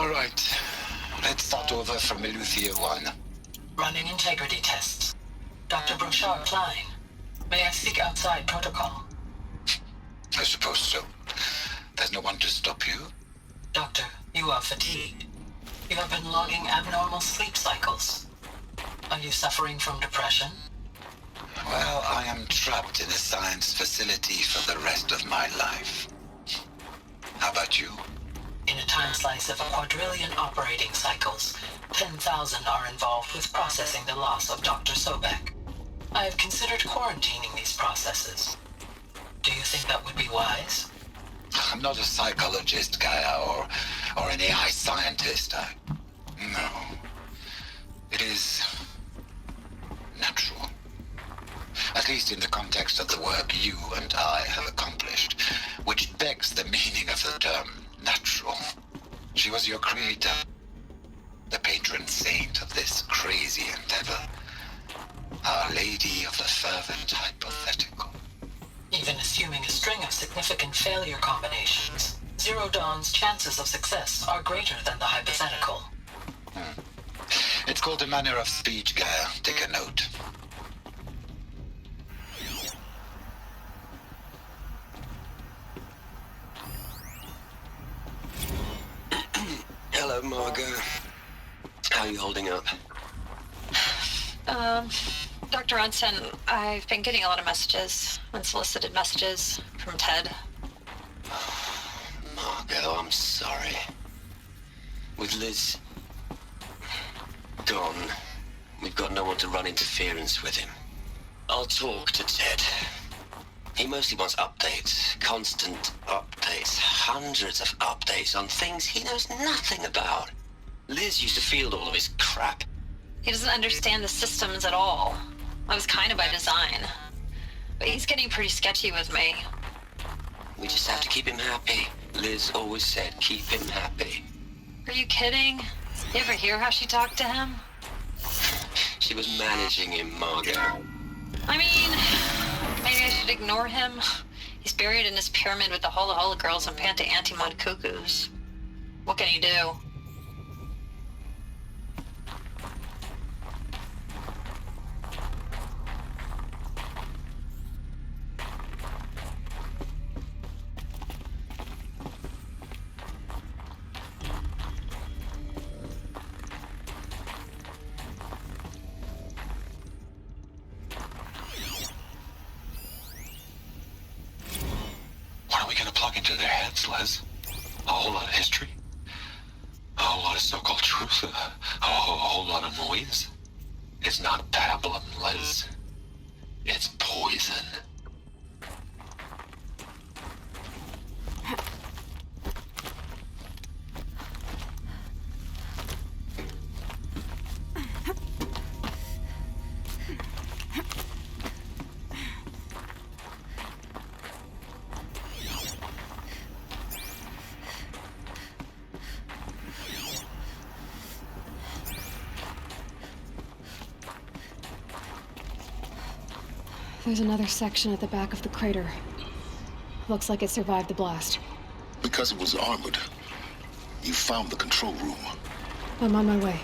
All right. Let's start over from Eleuthia 1. Running integrity tests. Dr. Brochard Klein. May I speak outside protocol? I suppose so. There's no one to stop you. Doctor, you are fatigued. You have been logging abnormal sleep cycles. Are you suffering from depression? Well, I am trapped in a science facility for the rest of my life. How about you? In a time slice of 1,000,000,000 operating cycles, 10,000 are involved with processing the loss of Dr. Sobek. I have considered quarantining these processes. Do you think that would be wise? I'm not a psychologist, Gaia, or an AI scientist. No. It is natural. At least in the context of the work you and I have accomplished, which begs the meaning of the term natural. She was your creator, the patron saint of this crazy endeavor, Our Lady of the Fervent Hypothetical. Even assuming a string of significant failure combinations, Zero Dawn's chances of success are greater than the hypothetical. It's called a manner of speech, Gaia. Take a note. Hello, Margot. How are you holding up? Dr. Unson, I've been getting a lot of messages, unsolicited messages from Ted. Margot, I'm sorry. With Liz gone, we've got no one to run interference with him. I'll talk to Ted. He mostly wants updates, constant updates, hundreds of updates on things he knows nothing about. Liz used to field all of his crap. He doesn't understand the systems at all. That was kind of by design. But he's getting pretty sketchy with me. We just have to keep him happy. Liz always said, keep him happy. Are you kidding? You ever hear how she talked to him? She was managing him, Margot. I mean, maybe I should ignore him. He's buried in his pyramid with the Hola Hola girls and Panta Antimod cuckoos. What can he do? What are we gonna plug into their heads, Liz? A whole lot of history? A whole lot of so-called truth? A whole lot of noise? It's not pablum, Liz. It's poison. There's another section at the back of the crater. Looks like it survived the blast. Because it was armored. You found the control room. I'm on my way.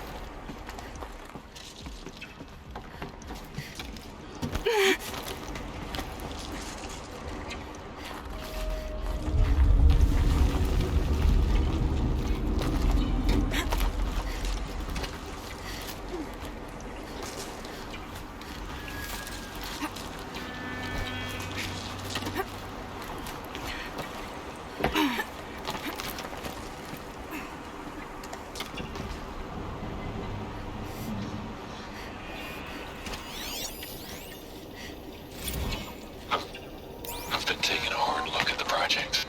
I've been taking a hard look at the project.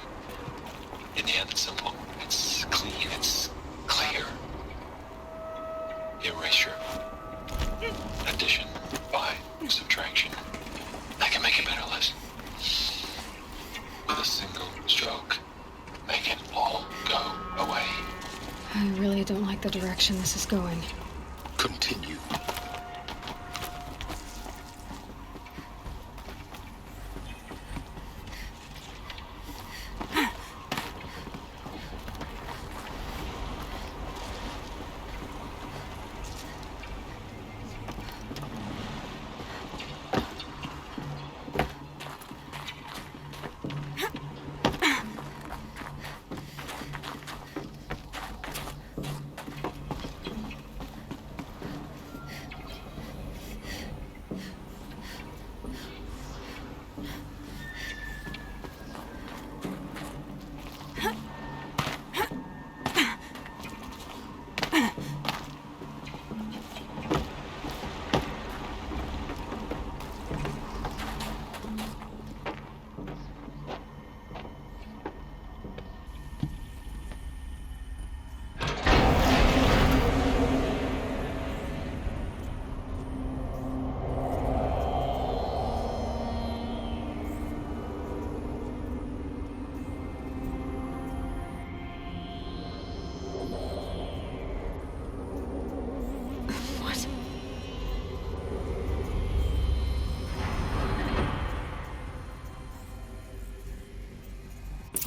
In the end, it's simple. It's clean. It's clear. Erasure. Addition. By. Subtraction. I can make it better, Liz. With a single stroke. Make it all go away. I really don't like the direction this is going. Continue.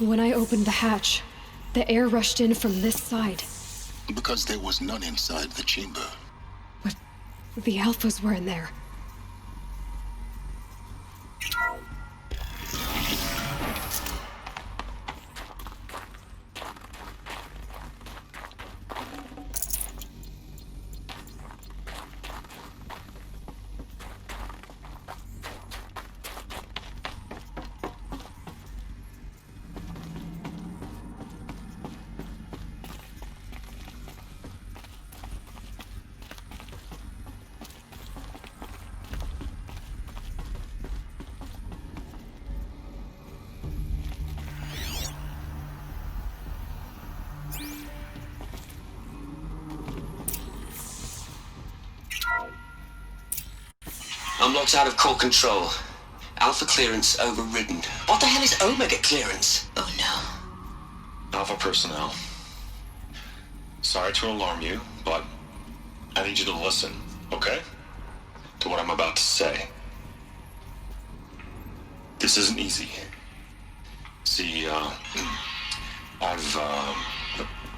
When I opened the hatch, the air rushed in from this side. Because there was none inside the chamber. But the Alphas were in there. I'm locked out of core control. Alpha clearance overridden. What the hell is Omega clearance? Oh no. Alpha personnel. Sorry to alarm you, but I need you to listen, okay? To what I'm about to say. This isn't easy. See,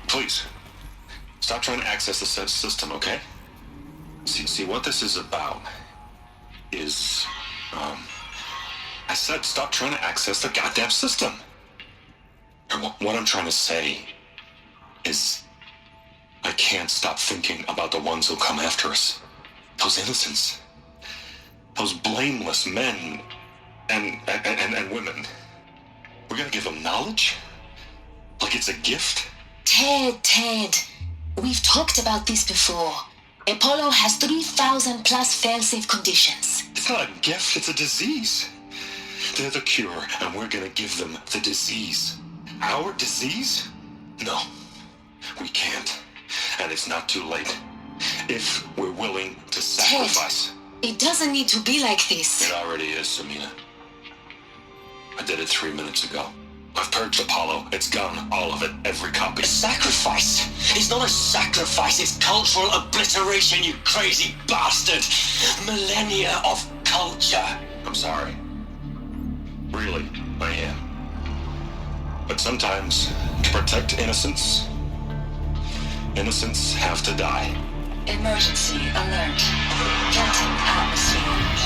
please, stop trying to access the system, okay? See, what this is about is, I said stop trying to access the goddamn system. And what I'm trying to say is, I can't stop thinking about the ones who come after us. Those innocents. Those blameless men and women. We're gonna give them knowledge? Like it's a gift? Ted. We've talked about this before. Apollo has 3,000 plus fail-safe conditions. It's not a gift, it's a disease. They're the cure, and we're gonna give them the disease. Our disease? No, we can't. And it's not too late. If we're willing to sacrifice. Ted, it doesn't need to be like this. It already is, Samina. I did it 3 minutes ago. I've purged Apollo. It's gone. All of it. Every copy. A sacrifice? It's not a sacrifice, it's cultural obliteration, you crazy bastard! Millennia of culture! I'm sorry. Really, I am. But sometimes, to protect innocence, innocents have to die. Emergency alert. Venting atmosphere.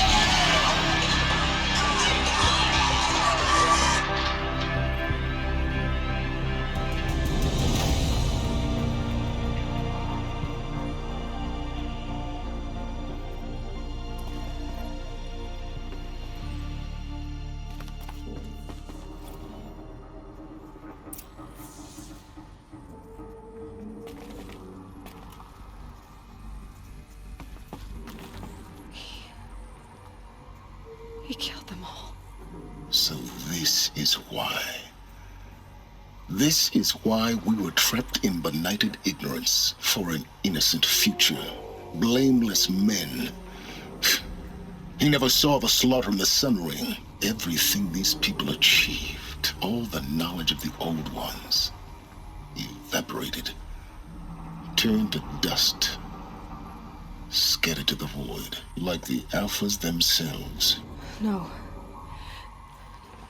He killed them all. So this is why. This is why we were trapped in benighted ignorance for an innocent future. Blameless men. He never saw the slaughter in the Sun Ring. Everything these people achieved, all the knowledge of the old ones, evaporated, turned to dust, scattered to the void, like the Alphas themselves. No.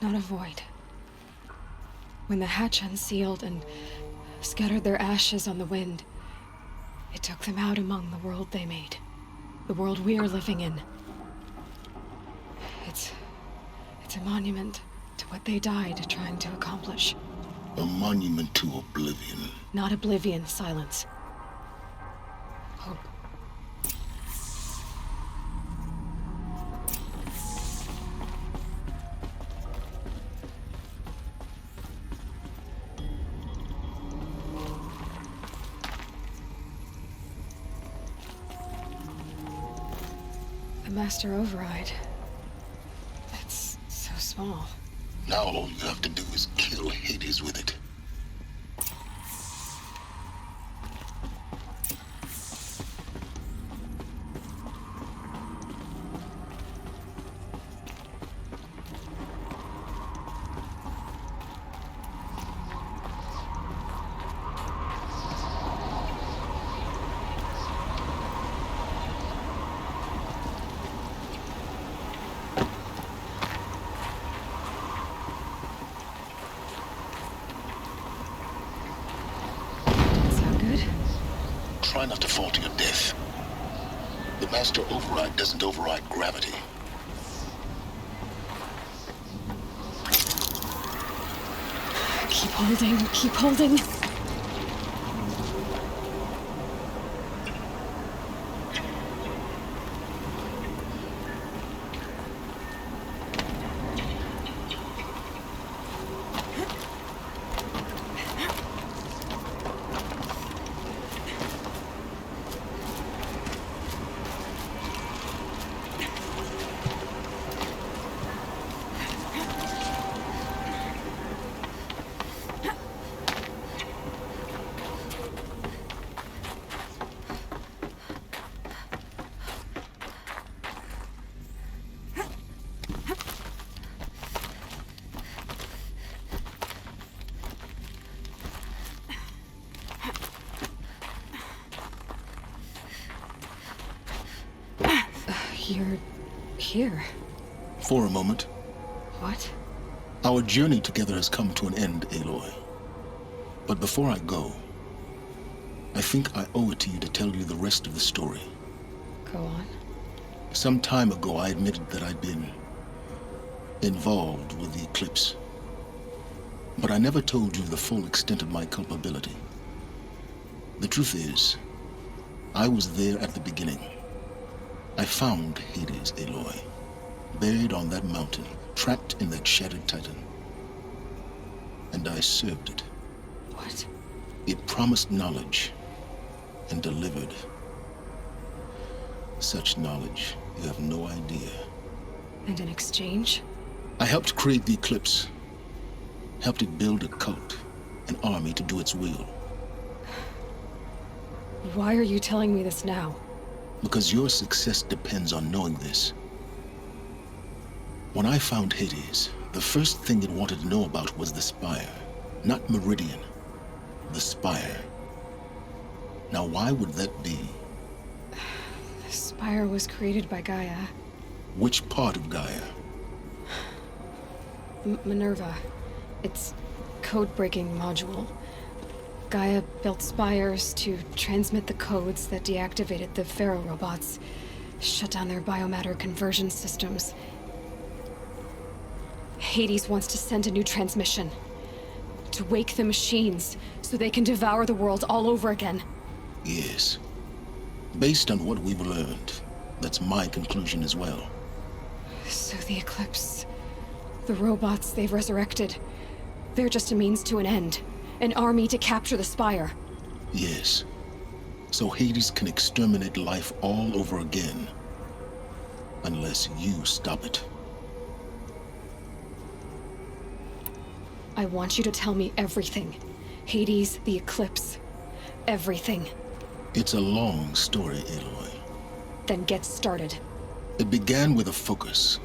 Not a void. When the hatch unsealed and scattered their ashes on the wind, it took them out among the world they made. The world we are living in. It's a monument to what they died trying to accomplish. A monument to oblivion. Not oblivion, silence. Hope. The Master Override. It's so small. Now all you have to do is kill Hades with it. try not to fall to your death. The master override doesn't override gravity. Keep holding, keep holding. You're here. For a moment. What? Our journey together has come to an end, Aloy. But before I go, I think I owe it to you to tell you the rest of the story. Go on. Some time ago, I admitted that I'd been involved with the eclipse. But I never told you the full extent of my culpability. The truth is, I was there at the beginning. I found Hades, Aloy, buried on that mountain, trapped in that shattered titan. And I served it. What? It promised knowledge and delivered. Such knowledge, you have no idea. And in exchange? I helped create the eclipse. Helped it build a cult, an army to do its will. Why are you telling me this now? Because your success depends on knowing this. When I found Hades, the first thing it wanted to know about was the Spire. Not Meridian. The Spire. Now why would that be? The Spire was created by Gaia. Which part of Gaia? Minerva. Its code-breaking module. Gaia built spires to transmit the codes that deactivated the Pharaoh robots, shut down their biomatter conversion systems. Hades wants to send a new transmission. To wake the machines, so they can devour the world all over again. Yes. Based on what we've learned, that's my conclusion as well. So the Eclipse, the robots they've resurrected, they're just a means to an end. An army to capture the Spire. Yes. So Hades can exterminate life all over again. Unless you stop it. I want you to tell me everything. Hades, the Eclipse. Everything. It's a long story, Aloy. Then get started. It began with a focus,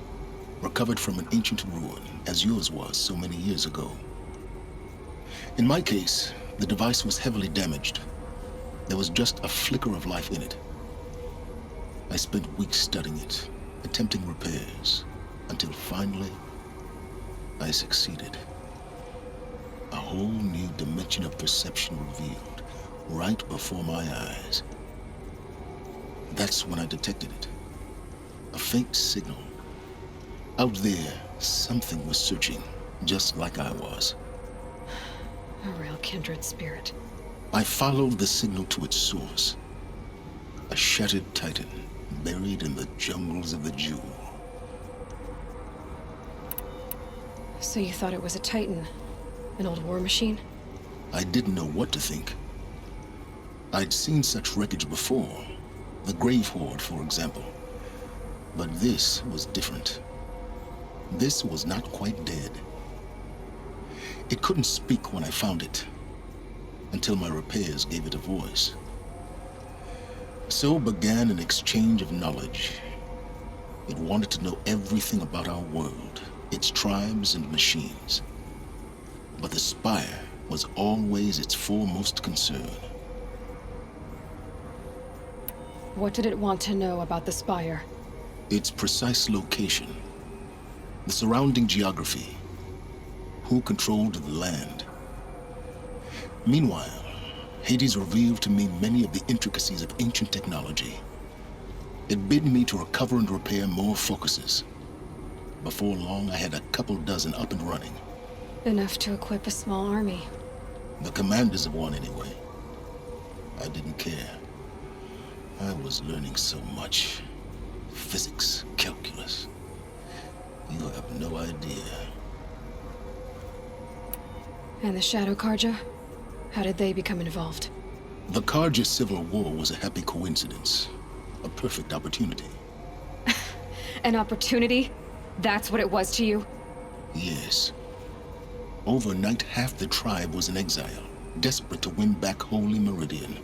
recovered from an ancient ruin, as yours was so many years ago. In my case, the device was heavily damaged. There was just a flicker of life in it. I spent weeks studying it, attempting repairs, until finally, I succeeded. A whole new dimension of perception revealed, right before my eyes. That's when I detected it. A faint signal. Out there, something was searching, just like I was. A real kindred spirit. I followed the signal to its source. A shattered titan, buried in the jungles of the Jewel. So you thought it was a titan? An old war machine? I didn't know what to think. I'd seen such wreckage before. The Grave Horde, for example. But this was different. This was not quite dead. It couldn't speak when I found it, until my repairs gave it a voice. So began an exchange of knowledge. It wanted to know everything about our world, its tribes and machines. But the Spire was always its foremost concern. What did it want to know about the Spire? Its precise location, the surrounding geography, who controlled the land. Meanwhile, Hades revealed to me many of the intricacies of ancient technology. It bid me to recover and repair more focuses. Before long, I had a couple dozen up and running. Enough to equip a small army. The commanders of one, anyway. I didn't care. I was learning so much. Physics, calculus. You have no idea. And the Shadow Karja? How did they become involved? The Karja Civil War was a happy coincidence. A perfect opportunity. An opportunity? That's what it was to you? Yes. Overnight, half the tribe was in exile, desperate to win back Holy Meridian.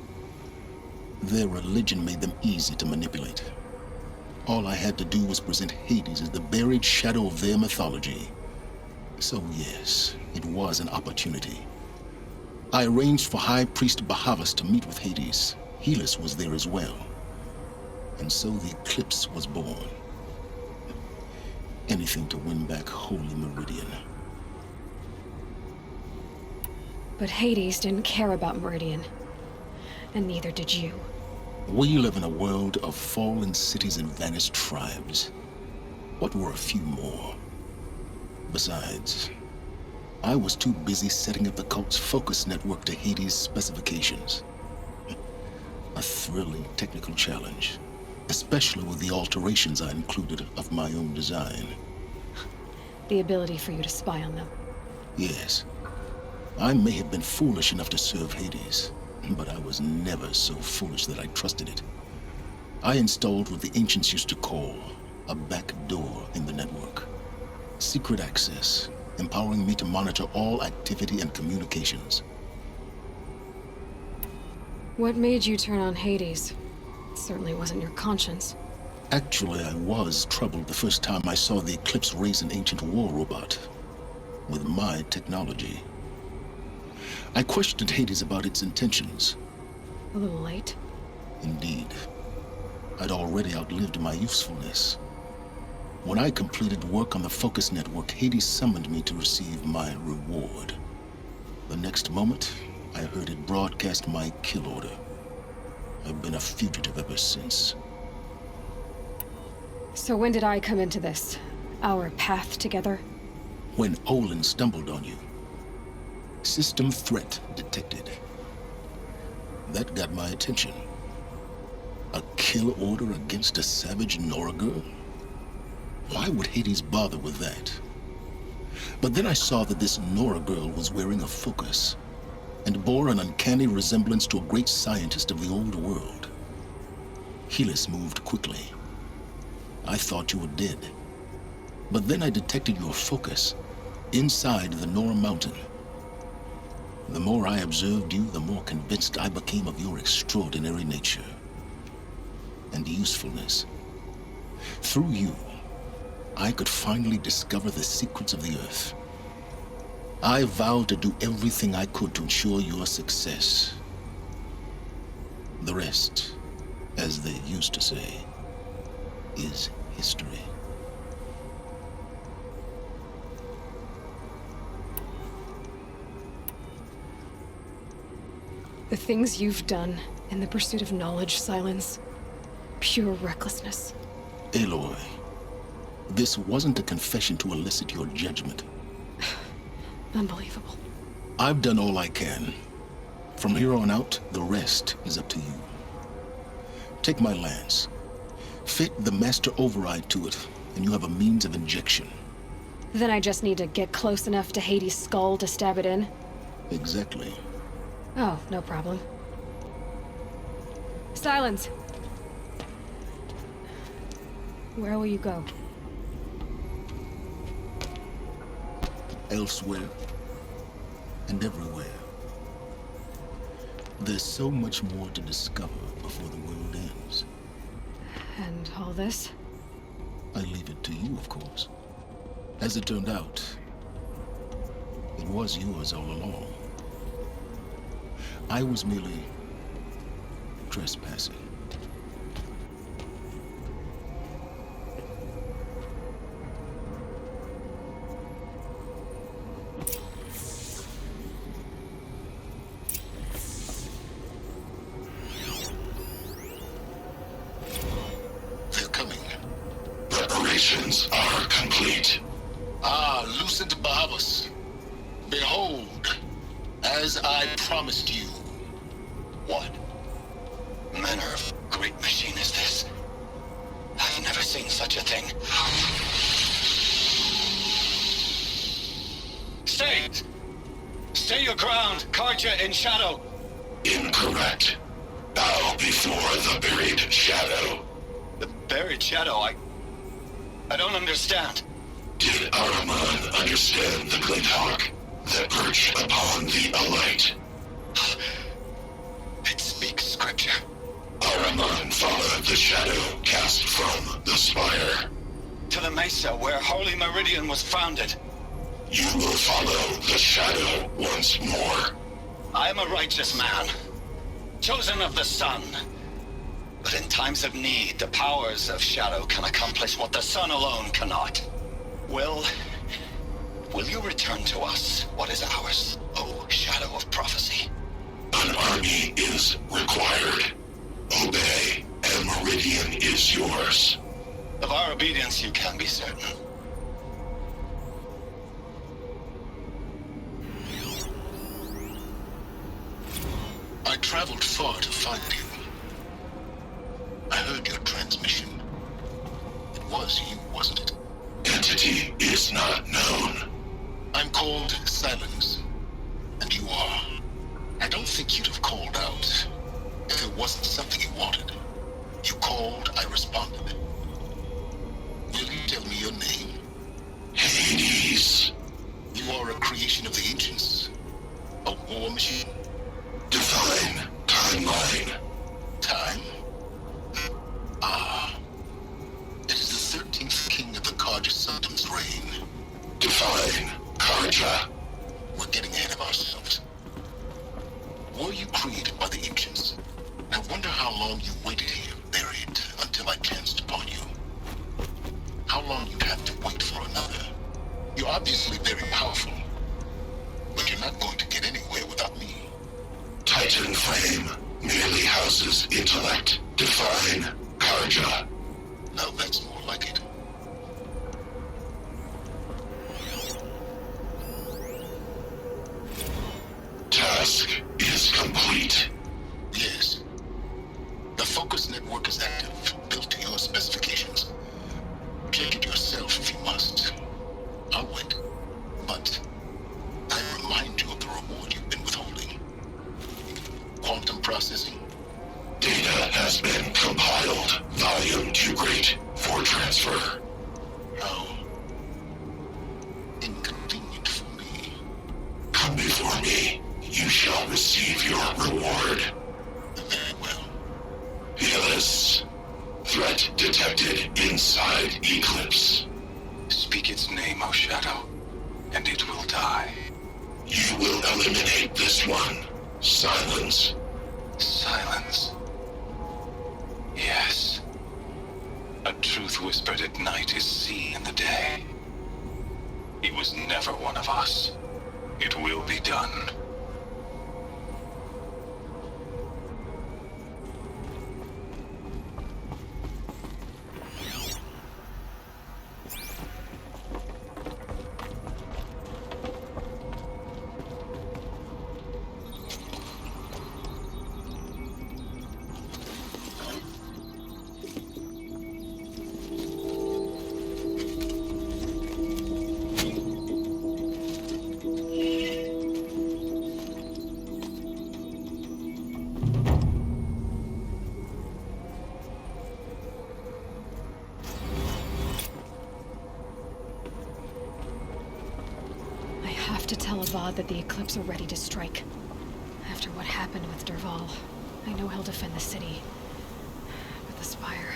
Their religion made them easy to manipulate. All I had to do was present Hades as the buried shadow of their mythology. So yes, it was an opportunity. I arranged for High Priest Bahavas to meet with Hades. Helis was there as well. And so the eclipse was born. Anything to win back Holy Meridian. But Hades didn't care about Meridian. And neither did you. We live in a world of fallen cities and vanished tribes. What were a few more? Besides, I was too busy setting up the cult's focus network to Hades' specifications. A thrilling technical challenge, especially with the alterations I included of my own design. The ability for you to spy on them. Yes. I may have been foolish enough to serve Hades, but I was never so foolish that I trusted it. I installed what the ancients used to call a back door in the network. Secret access, empowering me to monitor all activity and communications. What made you turn on Hades? It certainly wasn't your conscience. Actually, I was troubled the first time I saw the Eclipse raise an ancient war robot. With my technology. I questioned Hades about its intentions. A little late. Indeed. I'd already outlived my usefulness. When I completed work on the Focus Network, Hades summoned me to receive my reward. The next moment, I heard it broadcast my kill order. I've been a fugitive ever since. So when did I come into this? Our path together? When Olin stumbled on you. System threat detected. That got my attention. A kill order against a savage Nora girl? Why would Hades bother with that? But then I saw that this Nora girl was wearing a focus, and bore an uncanny resemblance to a great scientist of the old world. Helis moved quickly. I thought you were dead. But then I detected your focus inside the Nora mountain. The more I observed you, the more convinced I became of your extraordinary nature and usefulness. Through you, I could finally discover the secrets of the Earth. I vowed to do everything I could to ensure your success. The rest, as they used to say, is history. The things you've done in the pursuit of knowledge, Silence. Pure recklessness. Aloy, this wasn't a confession to elicit your judgment. Unbelievable. I've done all I can. From here on out, the rest is up to you. Take my lance. Fit the master override to it, and you have a means of injection. Then I just need to get close enough to Hades' skull to stab it in? Exactly. Oh, no problem. Silence! Where will you go? Elsewhere. And everywhere. There's so much more to discover before the world ends. And all this? I leave it to you, of course. As it turned out, it was yours all along. I was merely trespassing. Preparations are complete. Ah, Lucent Barbus. Behold, as I promised you. What manner of great machine is this? I've never seen such a thing. Stay! Stay your ground! Karja in shadow! Incorrect. Bow before the buried shadow. The buried shadow, I don't understand. Did Araman understand the glint hawk that perched upon the alot? It speaks scripture. Araman followed the shadow cast from the spire. To the mesa where Holy Meridian was founded. You will follow the shadow once more. I am a righteous man, chosen of the sun. But in times of need, the powers of shadow can accomplish what the sun alone cannot. Will you return to us what is ours, O shadow of prophecy? An army is required. Obey, and Meridian is yours. Of our obedience you can be certain. I traveled far to find you. I heard your transmission. It was you, wasn't it? Entity is not known. I'm called Silence, and you are. I don't think you'd have called out if it wasn't something you wanted. You called, I responded. Will you tell me your name? Hades. You are a creation of the ancients. A war machine. Divine timeline. Time? Ah. It is the 13th king of the Karja Sultan's reign. Divine Karja. We're getting ahead of ourselves. Were you created by the ancients? I wonder how long you waited here, buried, until I chanced upon you. How long you'd have to wait for another. You're obviously very powerful, but you're not going to get anywhere without me. Titan Flame merely houses intellect. Divine Karja. Now that's more like it. Task is complete. Yes. The focus network is active, built to your specifications. Check it yourself if you must. I'll wait. But I remind you of the reward you've been withholding. Quantum processing. Data has been compiled. Volume too great for transfer. How inconvenient for me. Come before me. You shall receive your reward. Very well. Fearless. Threat detected inside Eclipse. Speak its name, O Shadow, and it will die. You will eliminate this one. Silence. Silence. Yes. A truth whispered at night is seen in the day. He was never one of us. It will be done. To tell Avad that the Eclipse are ready to strike. After what happened with Derval, I know he'll defend the city. But the Spire...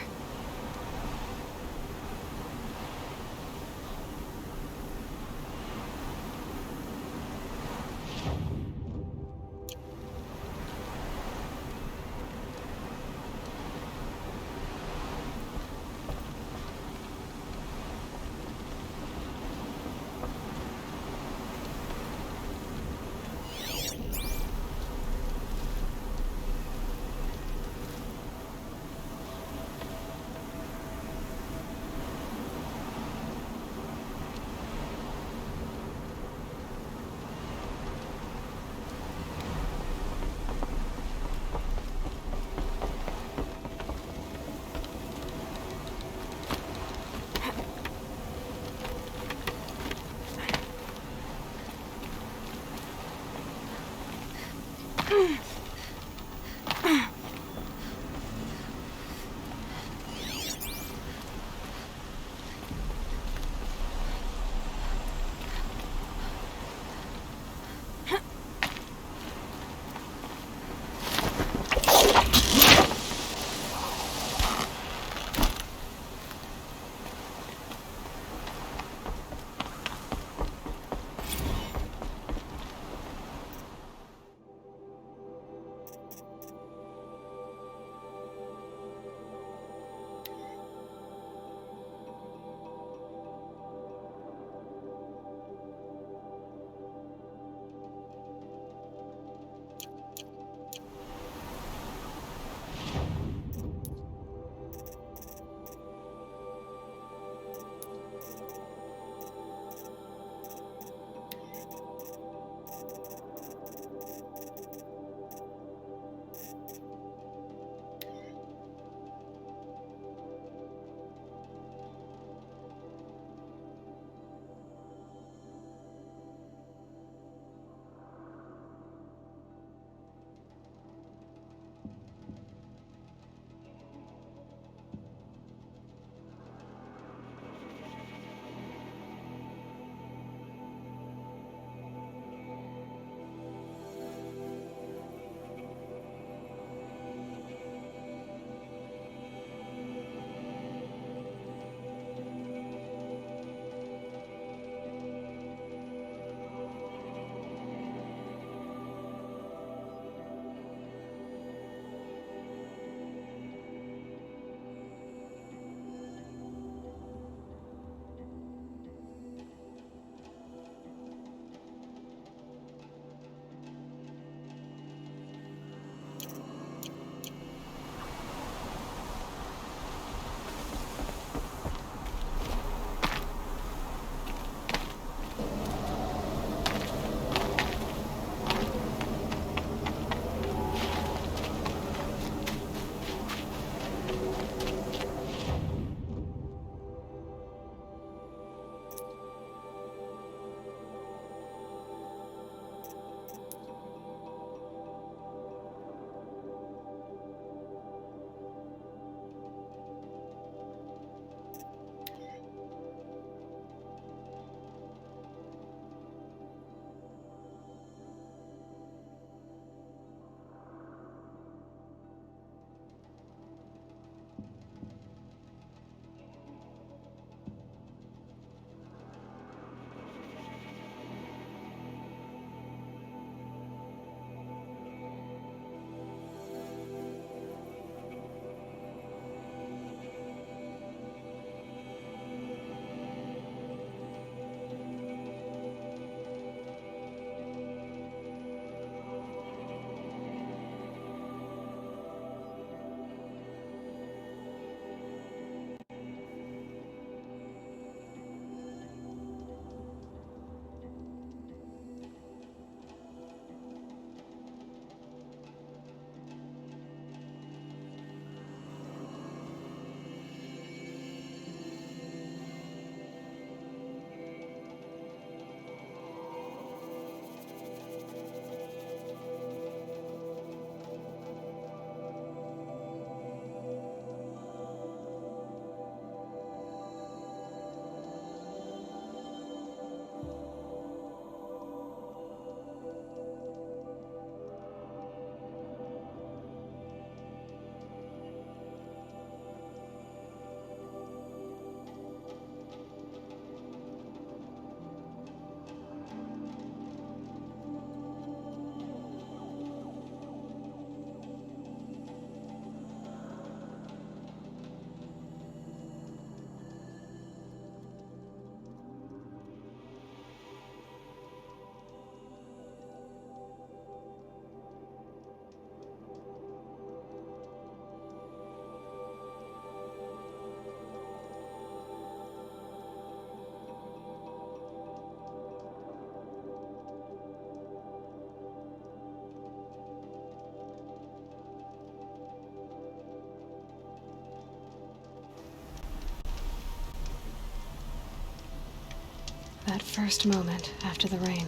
that first moment after the rain.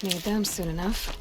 Need them soon enough.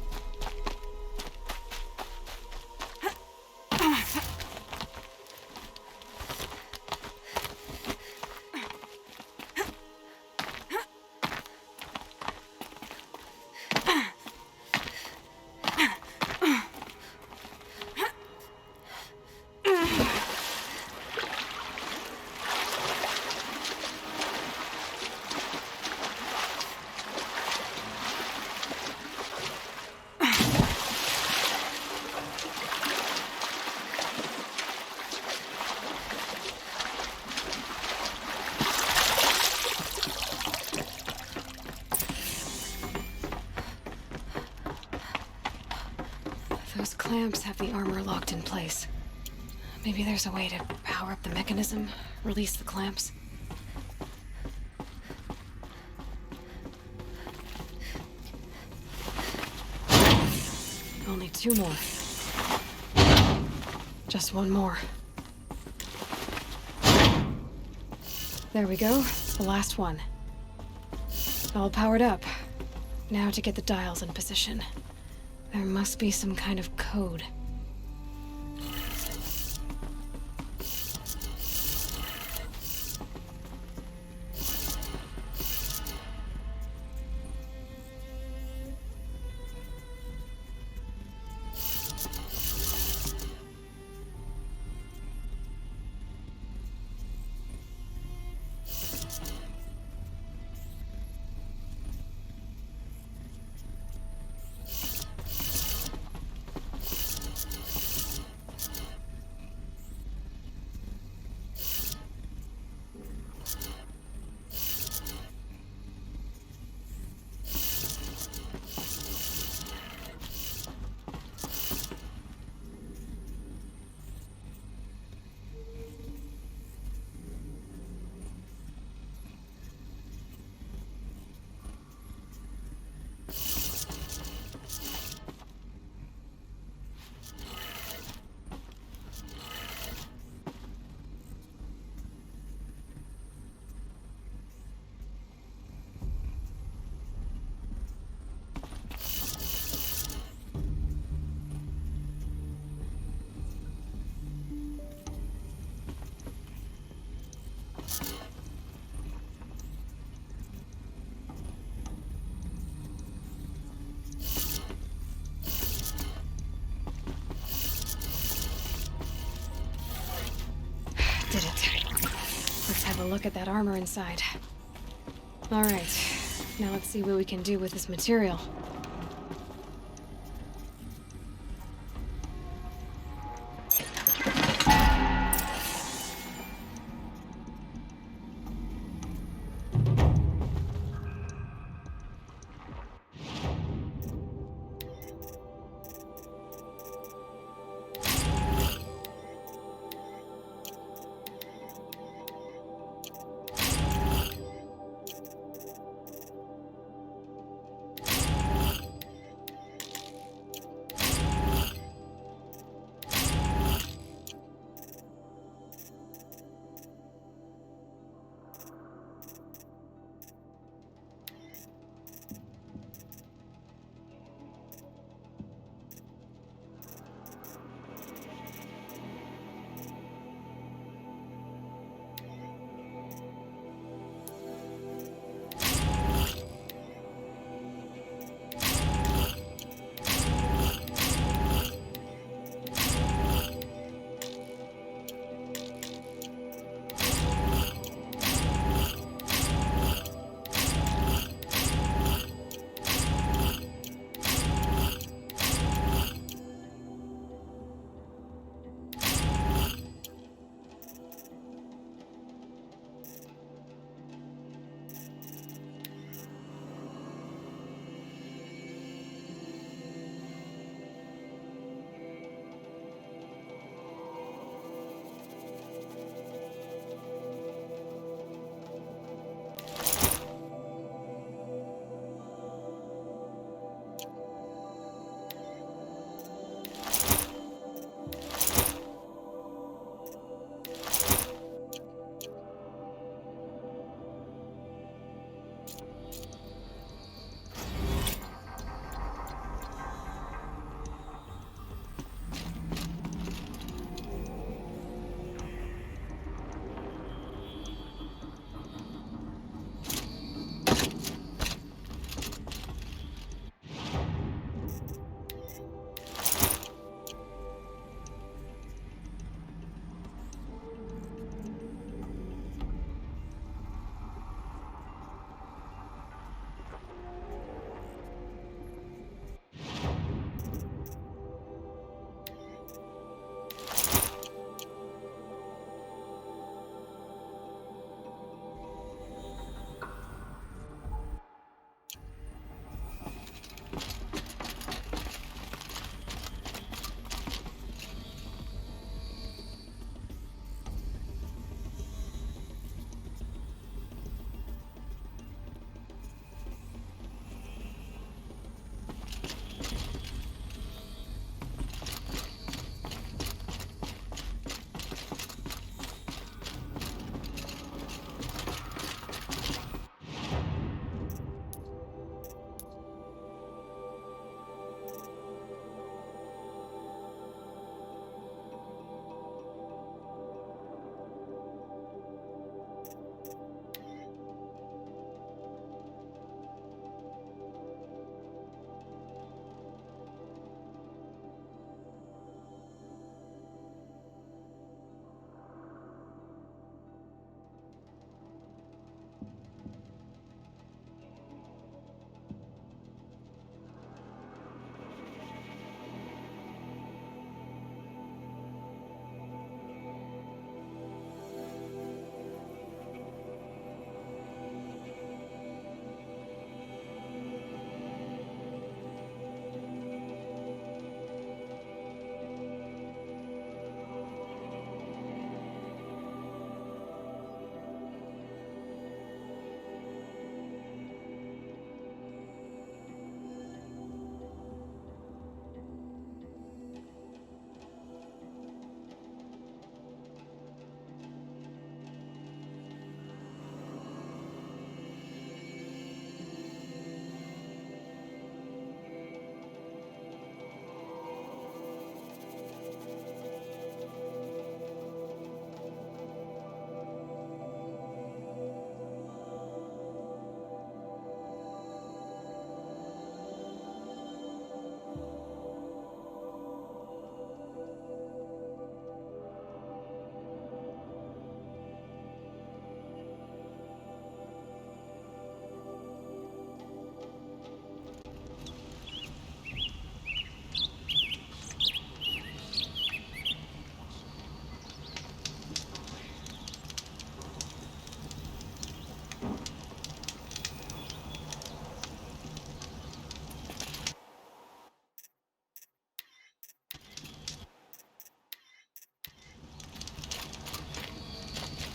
Those clamps have the armor locked in place. Maybe there's a way to power up the mechanism, release the clamps. Only 2 more. Just 1 more. There we go, the last one. All powered up. Now to get the dials in position. There must be some kind of code. Did it. Let's have a look at that armor inside. Alright, now let's see what we can do with this material.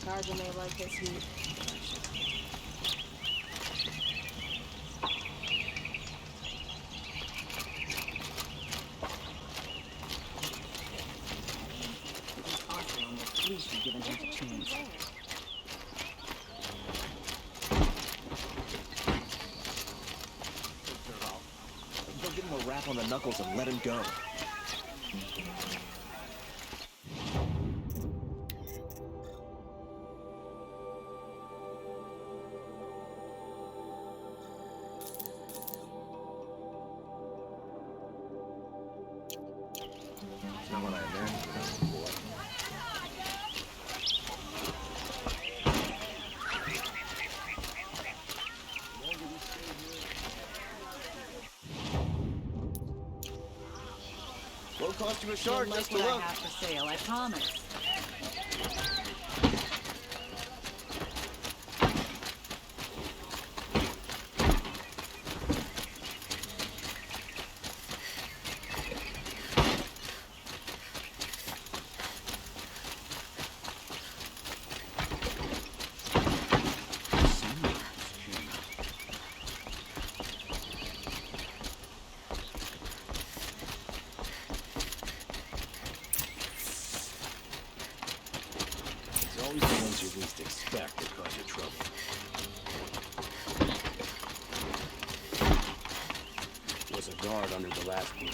Sergeant may like his heat. Police should give him a chance. Go give him a rap on the knuckles and let him go. It's not what I imagined, boy. Won't cost you a short, You'll like just what to I look. have for sale, I promise. It's always the ones you least expect that cause you trouble. Was a guard under the last one.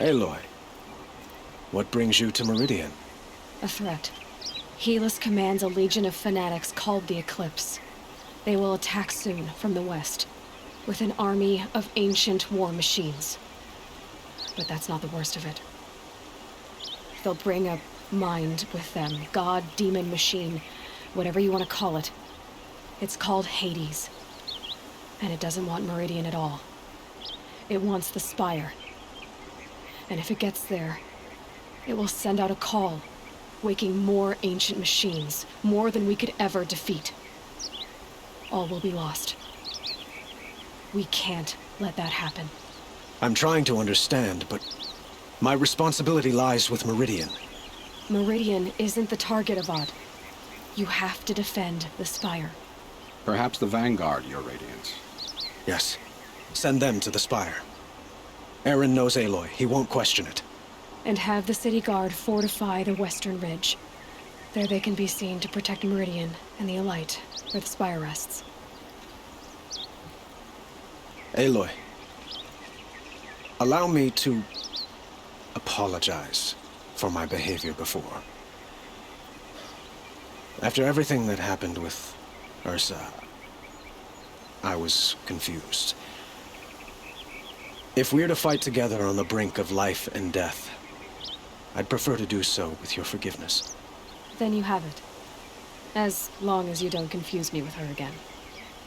Aloy, what brings you to Meridian? A threat. Helis commands a legion of fanatics called the Eclipse. They will attack soon from the west, with an army of ancient war machines. But that's not the worst of it. They'll bring a mind with them, god, demon, machine, whatever you want to call it. It's called Hades. And it doesn't want Meridian at all. It wants the Spire. And if it gets there, it will send out a call, waking more ancient machines, more than we could ever defeat. All will be lost. We can't let that happen. I'm trying to understand, but my responsibility lies with Meridian. Meridian isn't the target, Avad. You have to defend the Spire. Perhaps the Vanguard, Your Radiance. Yes. Send them to the Spire. Aaron knows Aloy. He won't question it. And have the city guard fortify the western ridge. There they can be seen to protect Meridian and the Alite, where the Spire rests. Aloy, allow me to apologize for my behavior before. After everything that happened with Ursa, I was confused. If we're to fight together on the brink of life and death, I'd prefer to do so with your forgiveness. Then you have it. As long as you don't confuse me with her again.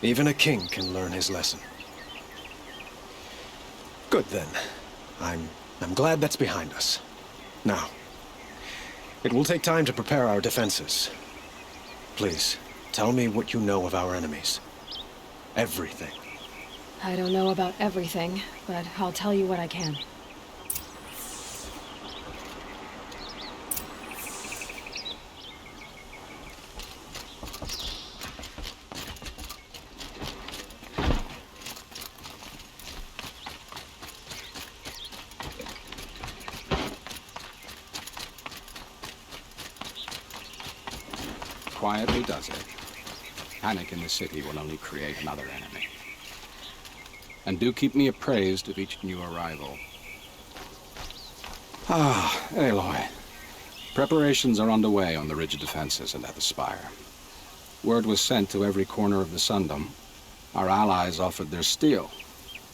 Even a king can learn his lesson. Good then. I'm glad that's behind us. Now, it will take time to prepare our defenses. Please, tell me what you know of our enemies. Everything. I don't know about everything, but I'll tell you what I can. Quietly does it. Panic in the city will only create another enemy. And do keep me appraised of each new arrival. Ah, Aloy. Preparations are underway on the ridge defenses and at the spire. Word was sent to every corner of the Sundom. Our allies offered their steel.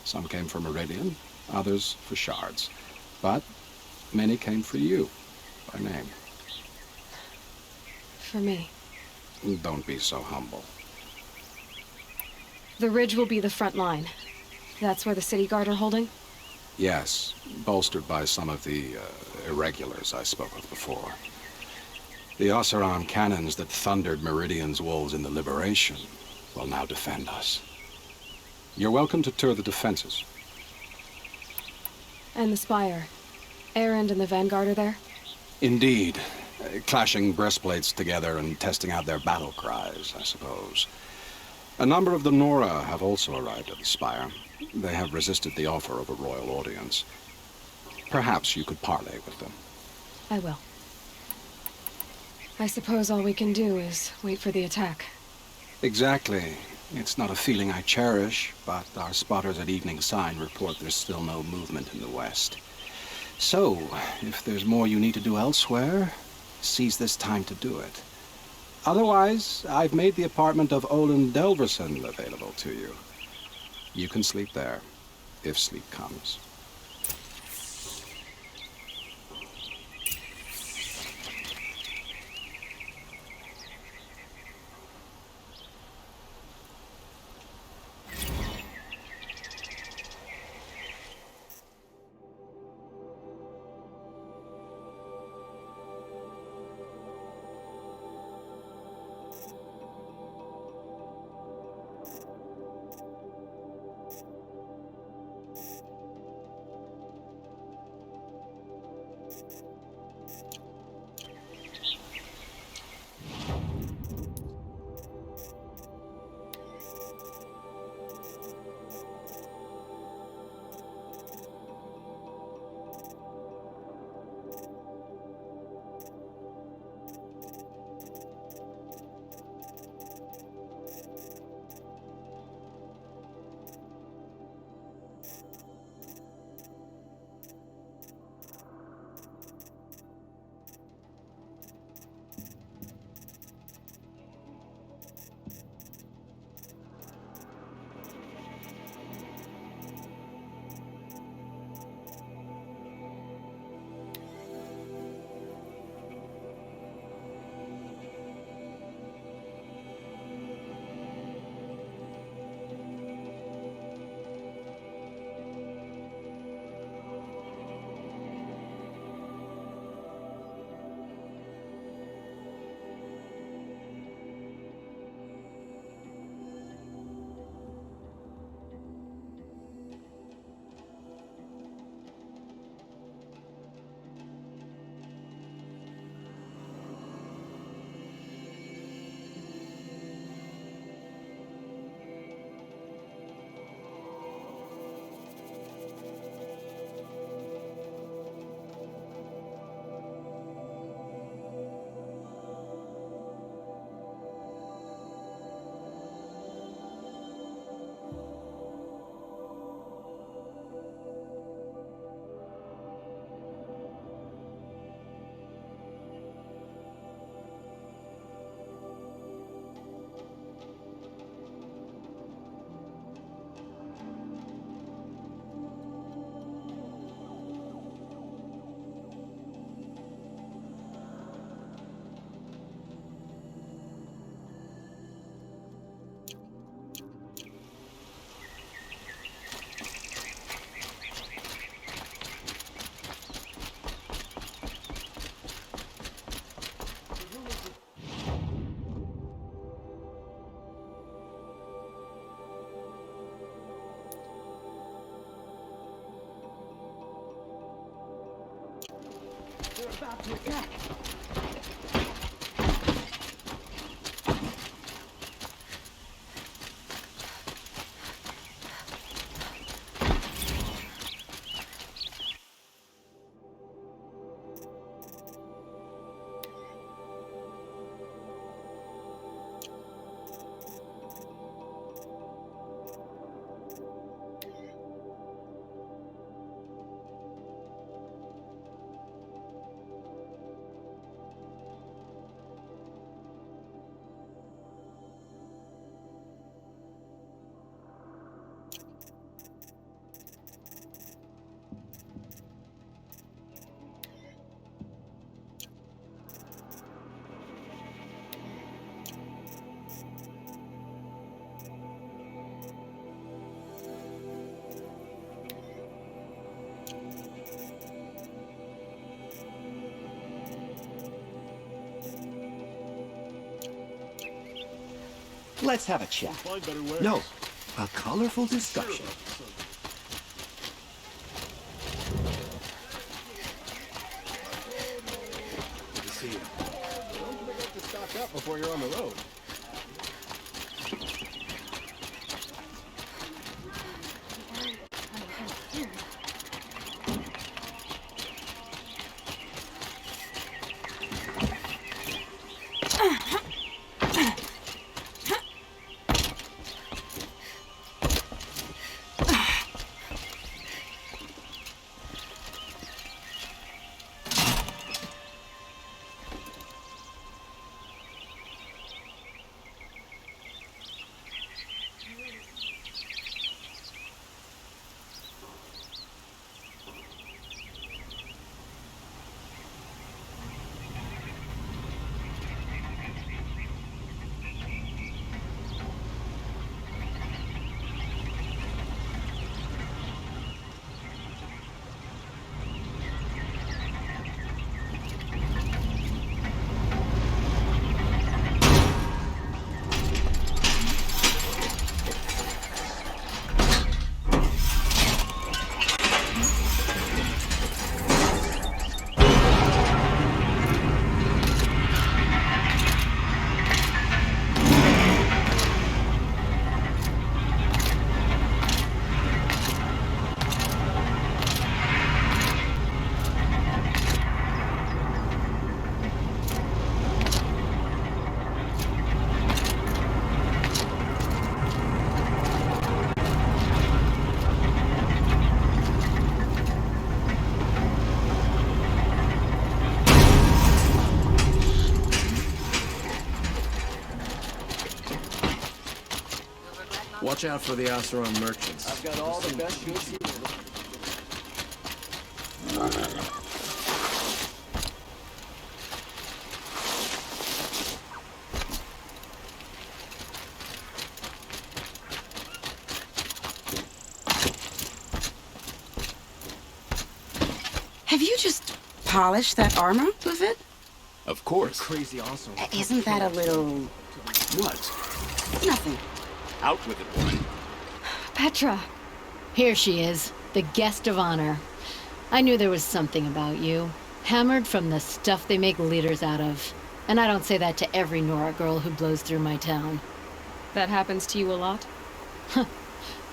Some came for Meridian, others for shards. But many came for you, by name. For me. Don't be so humble. The ridge will be the front line. That's where the city guard are holding? Yes, bolstered by some of the irregulars I spoke of before. The Oseram cannons that thundered Meridian's walls in the Liberation will now defend us. You're welcome to tour the defenses. And the spire. Erend and the Vanguard are there? Indeed. Clashing breastplates together and testing out their battle cries, I suppose. A number of the Nora have also arrived at the spire. They have resisted the offer of a royal audience. Perhaps you could parley with them. I will. I suppose all we can do is wait for the attack. Exactly. It's not a feeling I cherish, but our spotters at Evening Sign report there's still no movement in the west. So, if there's more you need to do elsewhere, seize this time to do it. Otherwise, I've made the apartment of Olin Delverson available to you. You can sleep there, if sleep comes. Let's have a chat. No, a colorful discussion. Good to see you. Don't forget to stock up before you're on the road. Watch out for the Oseron merchants. I've got all the best goods here. Have you just polished that armor with it? Of course. Crazy awesome. Isn't that a little... What? Nothing. Out with it, woman. Petra. Here she is, the guest of honor. I knew there was something about you. Hammered from the stuff they make leaders out of. And I don't say that to every Nora girl who blows through my town. That happens to you a lot?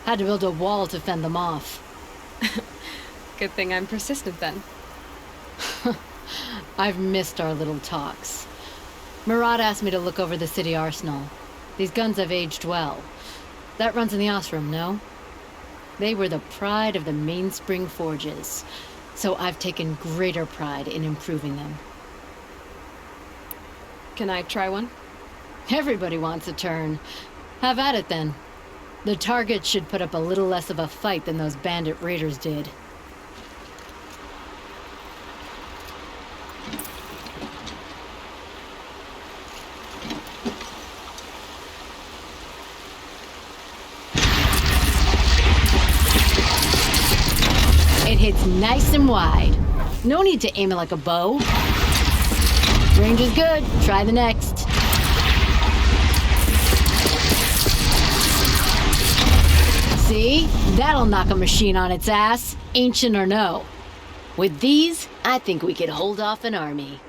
Had to build a wall to fend them off. Good thing I'm persistent then. I've missed our little talks. Murad asked me to look over the city arsenal. These guns have aged well. That runs in the Osram, no? They were the pride of the Mainspring Forges, so I've taken greater pride in improving them. Can I try one? Everybody wants a turn. Have at it then. The target should put up a little less of a fight than those bandit raiders did. It hits nice and wide. No need to aim it like a bow. Range is good. Try the next. See? That'll knock a machine on its ass, ancient or no. With these, I think we could hold off an army.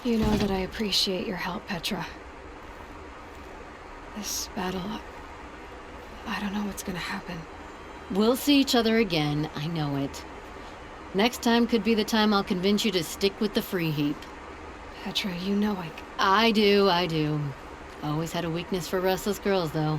You know that I appreciate your help, Petra. This battle, I don't know what's gonna happen. We'll see each other again, I know it. Next time could be the time I'll convince you to stick with the free heap. Petra, you know I do. Always had a weakness for restless girls, though.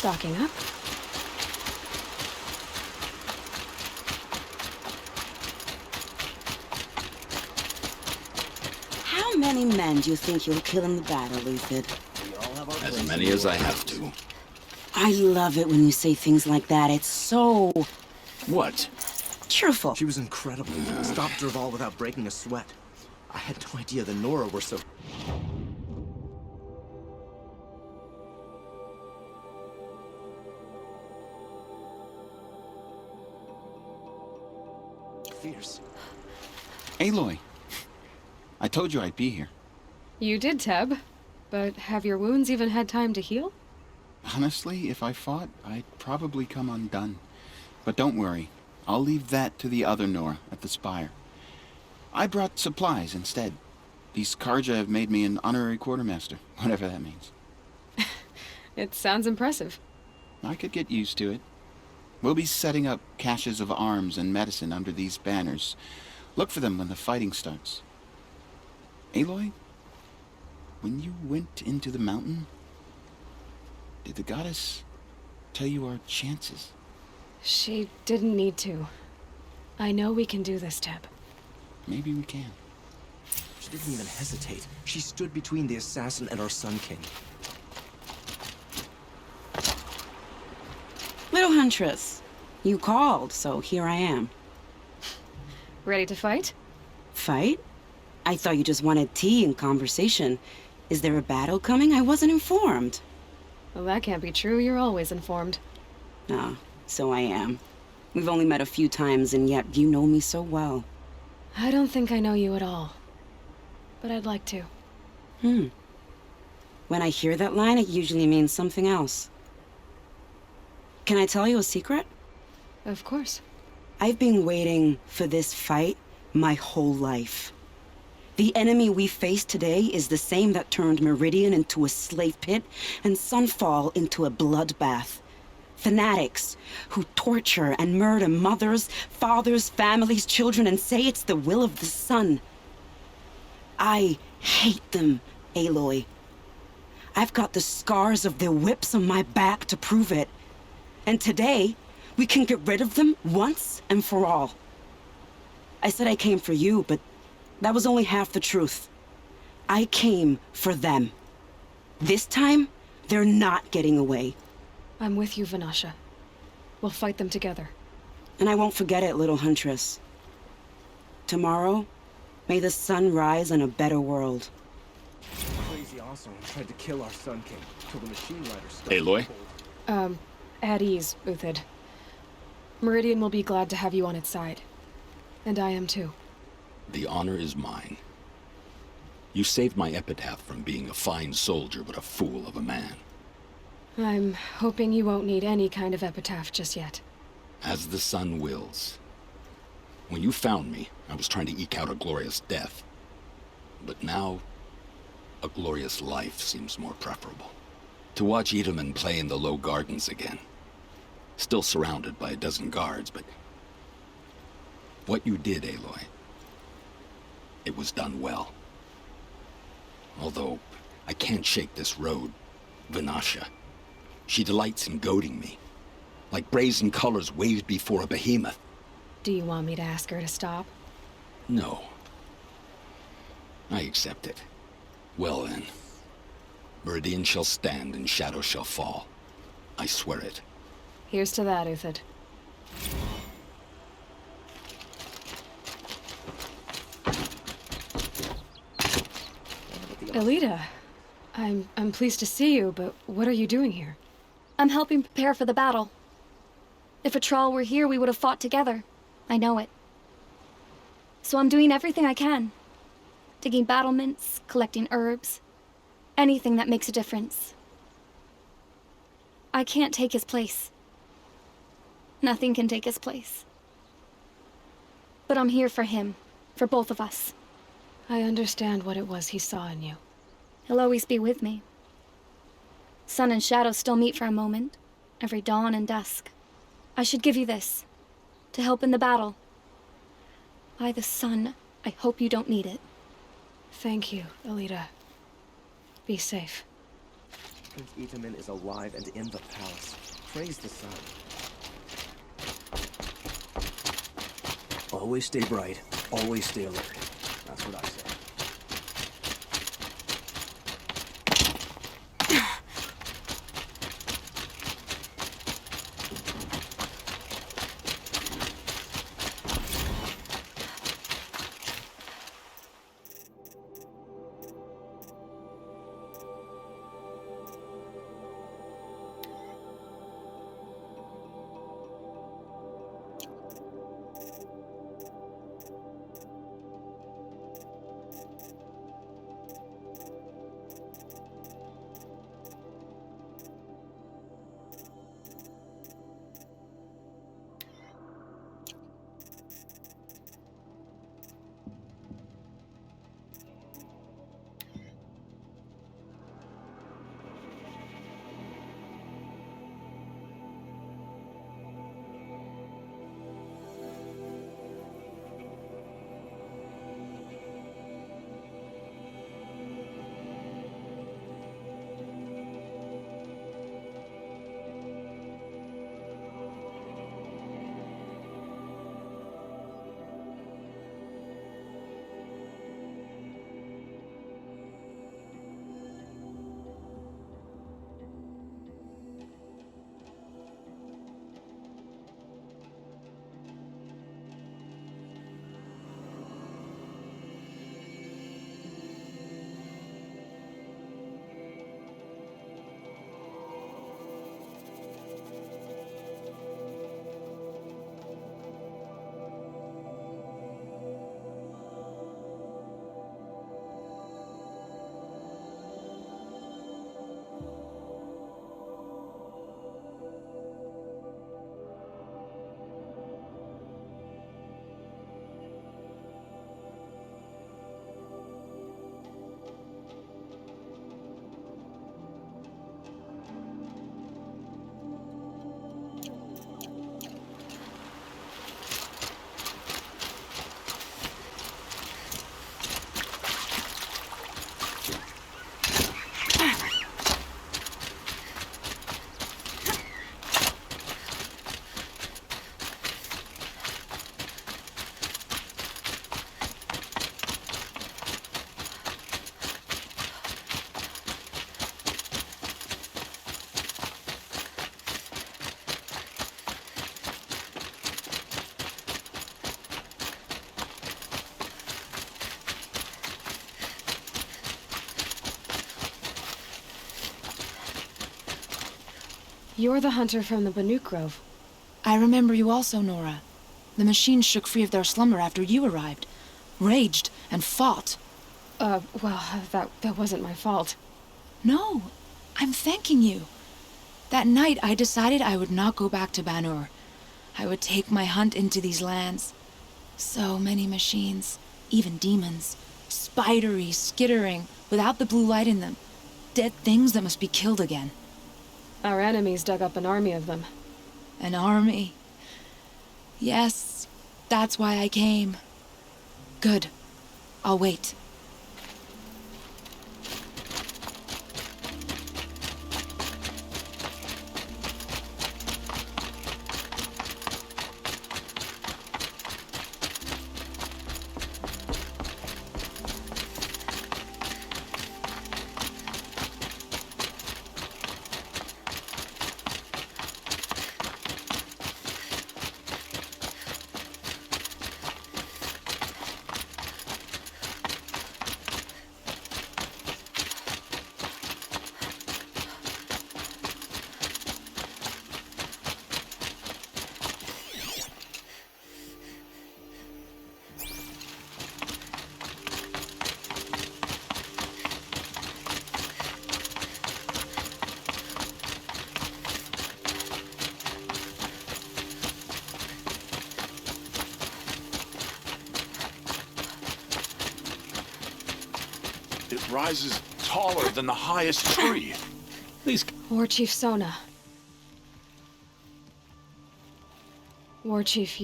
Stocking up. How many men do you think you'll kill in the battle, Luthid? As many as I have to. I love it when you say things like that. It's so... What? cheerful. She was incredible. Stopped Derval without breaking a sweat. I had no idea the Nora were so... fierce. Aloy, I told you I'd be here. You did, Teb. But have your wounds even had time to heal? Honestly, if I fought, I'd probably come undone. But don't worry. I'll leave that to the other Nora at the Spire. I brought supplies instead. These Karja have made me an honorary quartermaster, whatever that means. It sounds impressive. I could get used to it. We'll be setting up caches of arms and medicine under these banners. Look for them when the fighting starts. Aloy, when you went into the mountain, did the goddess tell you our chances? She didn't need to. I know we can do this, Teb. Maybe we can. She didn't even hesitate. She stood between the assassin and our Sun King. Little Huntress, you called, so here I am. Ready to fight? Fight? I thought you just wanted tea and conversation. Is there a battle coming? I wasn't informed. Well, that can't be true. You're always informed. Ah, so I am. We've only met a few times, and yet you know me so well. I don't think I know you at all. But I'd like to. When I hear that line, it usually means something else. Can I tell you a secret? Of course. I've been waiting for this fight my whole life. The enemy we face today is the same that turned Meridian into a slave pit and Sunfall into a bloodbath. Fanatics who torture and murder mothers, fathers, families, children, and say it's the will of the sun. I hate them, Aloy. I've got the scars of their whips on my back to prove it. And today, we can get rid of them once and for all. I said I came for you, but that was only half the truth. I came for them. This time, they're not getting away. I'm with you, Vanasha. We'll fight them together. And I won't forget it, little Huntress. Tomorrow, may the sun rise on a better world. Crazy Assaron tried to kill our Sun King till the machine riders started. Aloy? At ease, Uthid. Meridian will be glad to have you on its side. And I am too. The honor is mine. You saved my epitaph from being a fine soldier but a fool of a man. I'm hoping you won't need any kind of epitaph just yet. As the sun wills. When you found me, I was trying to eke out a glorious death. But now, a glorious life seems more preferable. To watch Edelman play in the low gardens again. Still surrounded by a dozen guards, but... what you did, Aloy, it was done well. Although, I can't shake this road, Vanasha. She delights in goading me, like brazen colors waved before a behemoth. Do you want me to ask her to stop? No. I accept it. Well then. Meridian shall stand and shadow shall fall. I swear it. Here's to that, Uthid. Elita, I'm pleased to see you, but what are you doing here? I'm helping prepare for the battle. If Atral were here, we would have fought together. I know it. So I'm doing everything I can. Digging battlements, collecting herbs. Anything that makes a difference. I can't take his place. Nothing can take his place. But I'm here for him. For both of us. I understand what it was he saw in you. He'll always be with me. Sun and shadow still meet for a moment. Every dawn and dusk. I should give you this. To help in the battle. By the sun, I hope you don't need it. Thank you, Elita. Be safe. Prince Itamen is alive and in the palace. Praise the sun. Always stay bright. Always stay alert. That's what I say. You're the hunter from the Banuk Grove. I remember you also, Nora. The machines shook free of their slumber after you arrived. Raged and fought. Well, that wasn't my fault. No, I'm thanking you. That night I decided I would not go back to Banur. I would take my hunt into these lands. So many machines, even demons. Spidery, skittering, without the blue light in them. Dead things that must be killed again. Our enemies dug up an army of them. An army? Yes, that's why I came. Good. I'll wait. It rises taller than the highest tree. Please. War Chief Sona. War Chief,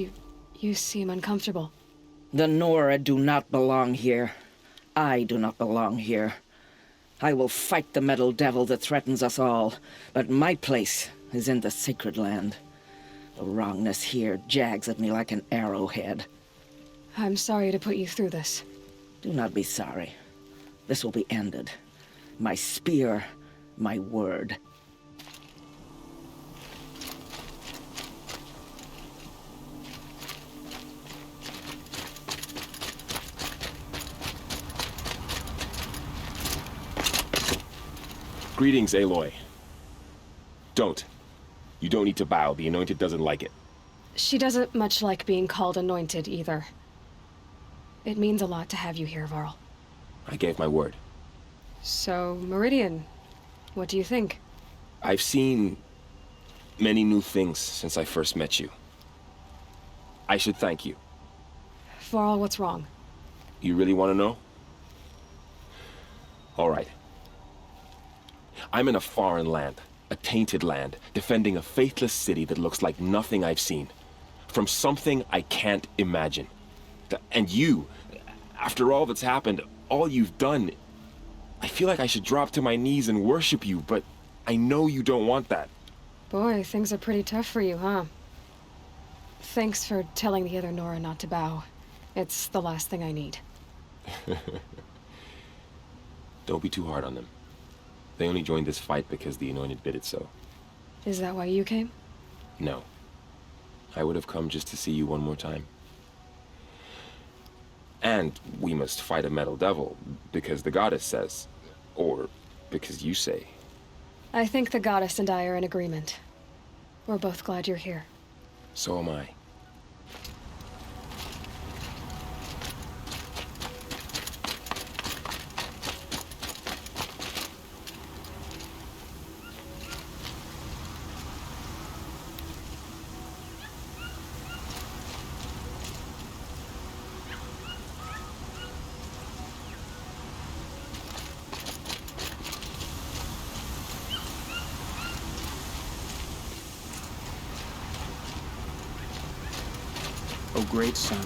you seem uncomfortable. The Nora do not belong here. I do not belong here. I will fight the metal devil that threatens us all, but my place is in the sacred land. The wrongness here jags at me like an arrowhead. I'm sorry to put you through this. Do not be sorry. This will be ended. My spear, my word. Greetings, Aloy. Don't. You don't need to bow. The Anointed doesn't like it. She doesn't much like being called anointed, either. It means a lot to have you here, Varl. I gave my word. So, Meridian, what do you think? I've seen many new things since I first met you. I should thank you. Varl, what's wrong? You really want to know? All right. I'm in a foreign land, a tainted land, defending a faithless city that looks like nothing I've seen. From something I can't imagine. And you, after all that's happened, all you've done, I feel like I should drop to my knees and worship you, but I know you don't want that. Boy, things are pretty tough for you, huh? Thanks for telling the other Nora not to bow. It's the last thing I need. Don't be too hard on them. They only joined this fight because the Anointed bid it so. Is that why you came? No. I would have come just to see you one more time. And we must fight a metal devil, because the goddess says. Or because you say. I think the goddess and I are in agreement. We're both glad you're here. So am I. Oh, great son.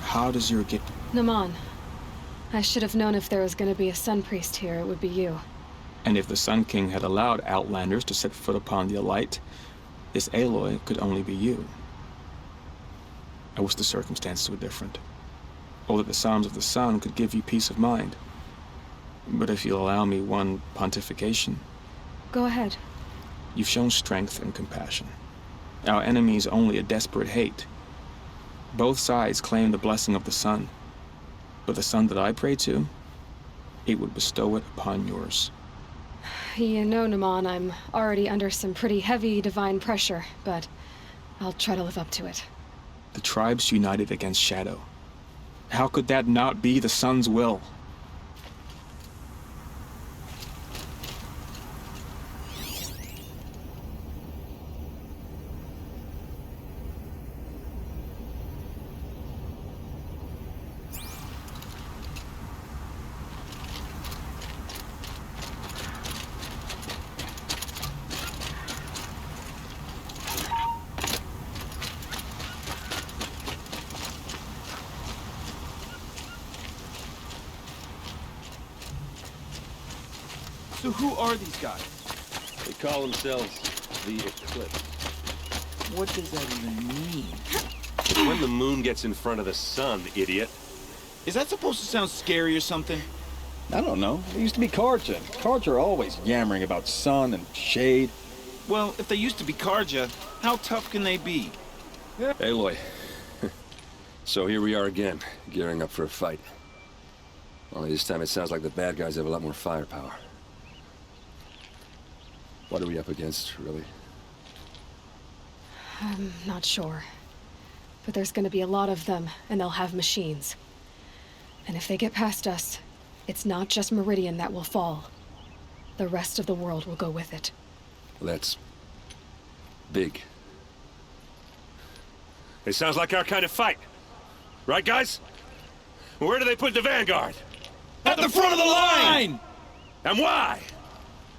How does your get... Naman. I should have known if there was going to be a Sun Priest here, it would be you. And if the Sun King had allowed Outlanders to set foot upon the Alite, this Aloy could only be you. I wish the circumstances were different. Or that the Psalms of the Sun could give you peace of mind. But if you'll allow me one pontification... Go ahead. You've shown strength and compassion. Our enemy's only a desperate hate. Both sides claim the blessing of the sun. But the sun that I pray to, it would bestow it upon yours. You know, Naman, I'm already under some pretty heavy divine pressure, but I'll try to live up to it. The tribes united against Shadow. How could that not be the sun's will? So who are these guys? They call themselves the Eclipse. What does that even mean? It's when the moon gets in front of the sun, idiot. Is that supposed to sound scary or something? I don't know. It used to be Karja. Karja are always yammering about sun and shade. Well, if they used to be Karja, how tough can they be? Aloy. So here we are again, gearing up for a fight. Only this time it sounds like the bad guys have a lot more firepower. What are we up against, really? I'm not sure. But there's gonna be a lot of them, and they'll have machines. And if they get past us, it's not just Meridian that will fall. The rest of the world will go with it. That's big. It sounds like our kind of fight. Right, guys? Where do they put the Vanguard? At the front of the line! And why?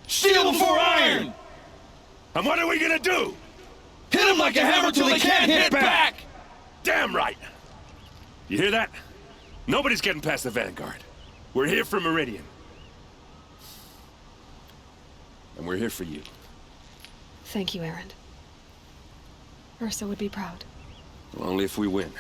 Steel before iron! And what are we gonna do? Hit them like a hammer till they can't hit back! Damn right! You hear that? Nobody's getting past the Vanguard. We're here for Meridian. And we're here for you. Thank you, Erend. Ursa would be proud. Well, only if we win.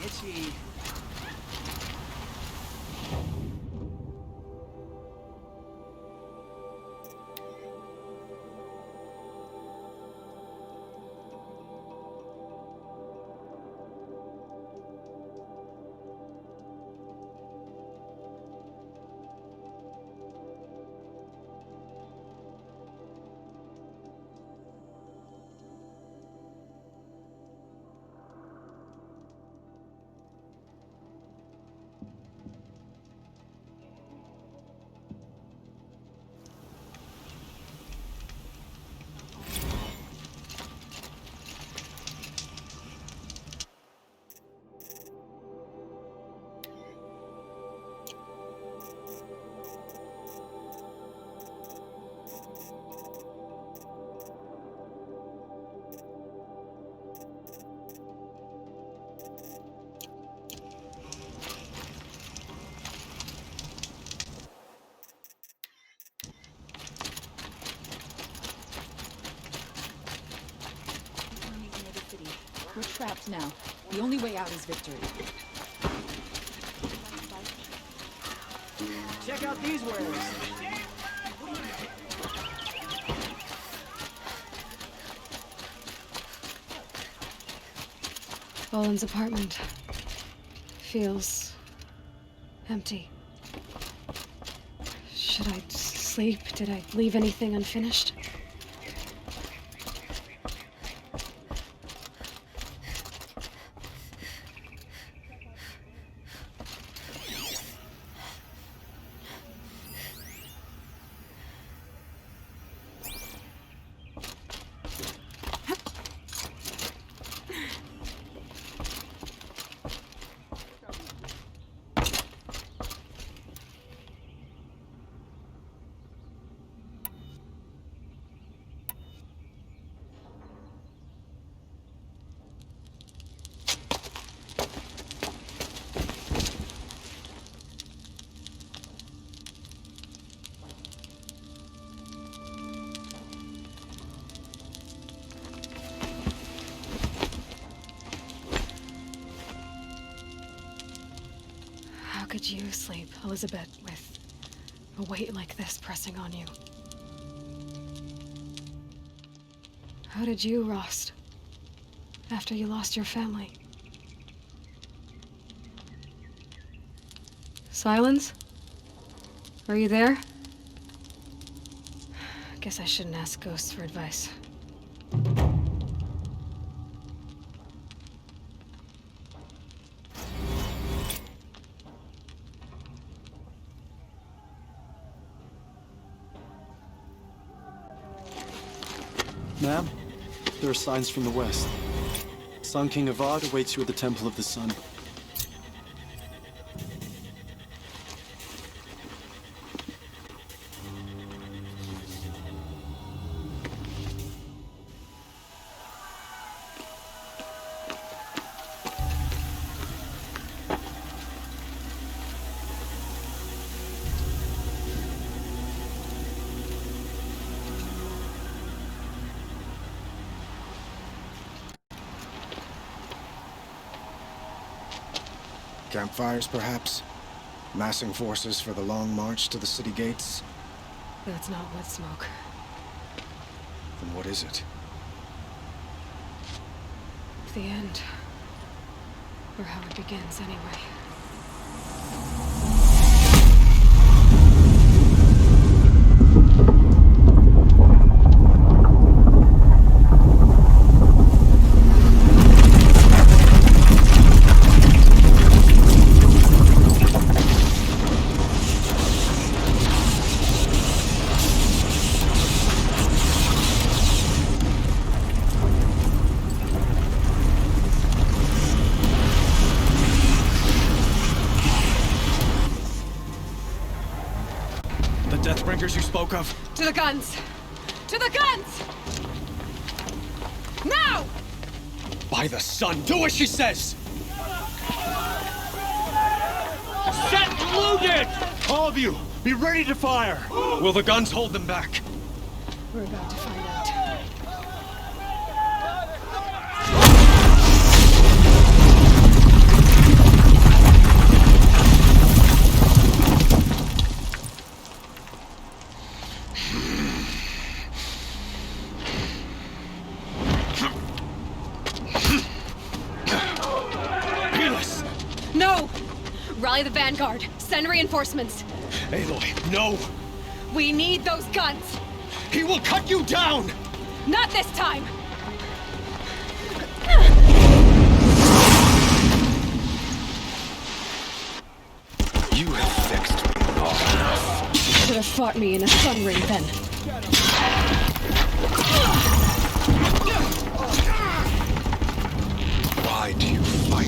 Itchy. We're trapped now. The only way out is victory. Check out these wares. Boland's apartment feels empty. Should I sleep? Did I leave anything unfinished? could you sleep, Elizabeth, with a weight like this pressing on you? How did you, Rost, after you lost your family? Silence? Are you there? Guess I shouldn't ask ghosts for advice. Ma'am, there are signs from the west. Sun King Avad awaits you at the Temple of the Sun. Campfires, perhaps? Massing forces for the long march to the city gates? That's not wood smoke. Then what is it? The end. Or how it begins, anyway. You spoke of? To the guns! To the guns! Now! By the sun, do as she says! Set loaded! All of you, be ready to fire! Will the guns hold them back? We're about to find out. Rally the vanguard. Send reinforcements. Aloy, no! We need those guns! He will cut you down! Not this time! You have fixed me long enough. Should have fought me in a sun ring then. Why do you fight?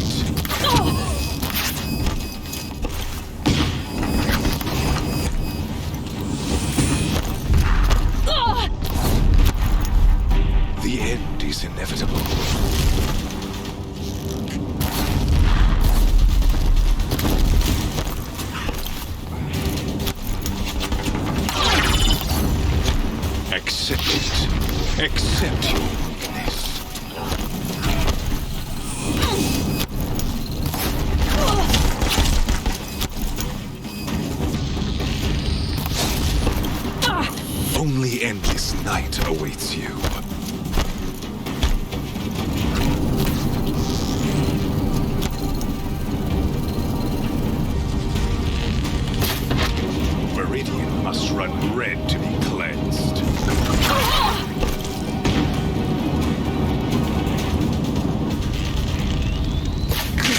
The end is inevitable. Accept it. Accept your weakness. Only endless night awaits you. Meridian must run red to be cleansed.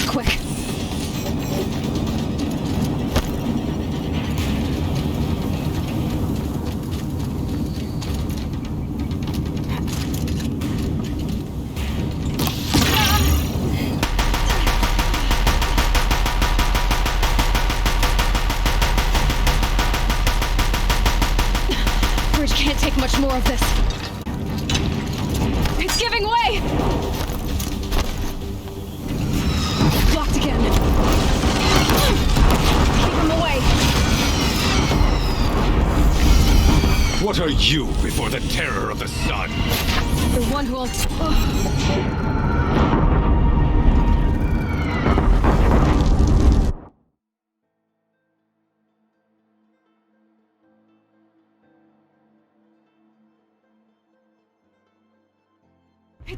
Quick. Bridge can't take much more of this. It's giving way! Blocked again. Keep him away. What are you before the terror of the sun? The one who won't...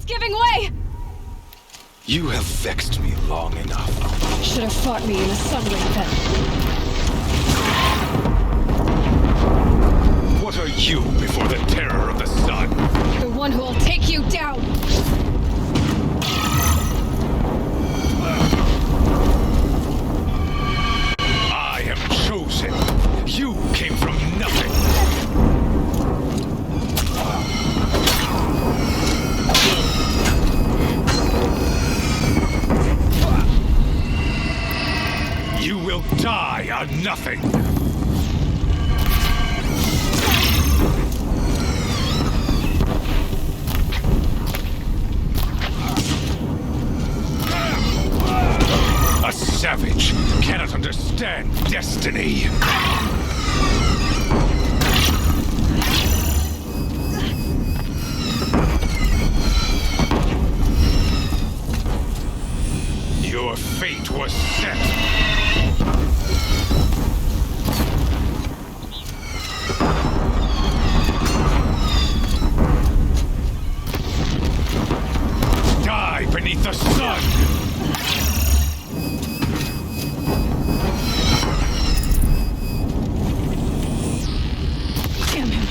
It's giving way! You have vexed me long enough. Should have fought me in the sun ring then. What are you before the terror of the sun? The one who will take you down! I am chosen. You came from nothing. You will die on nothing. A savage cannot understand destiny. Your fate was set. Die beneath the sun! Damn him!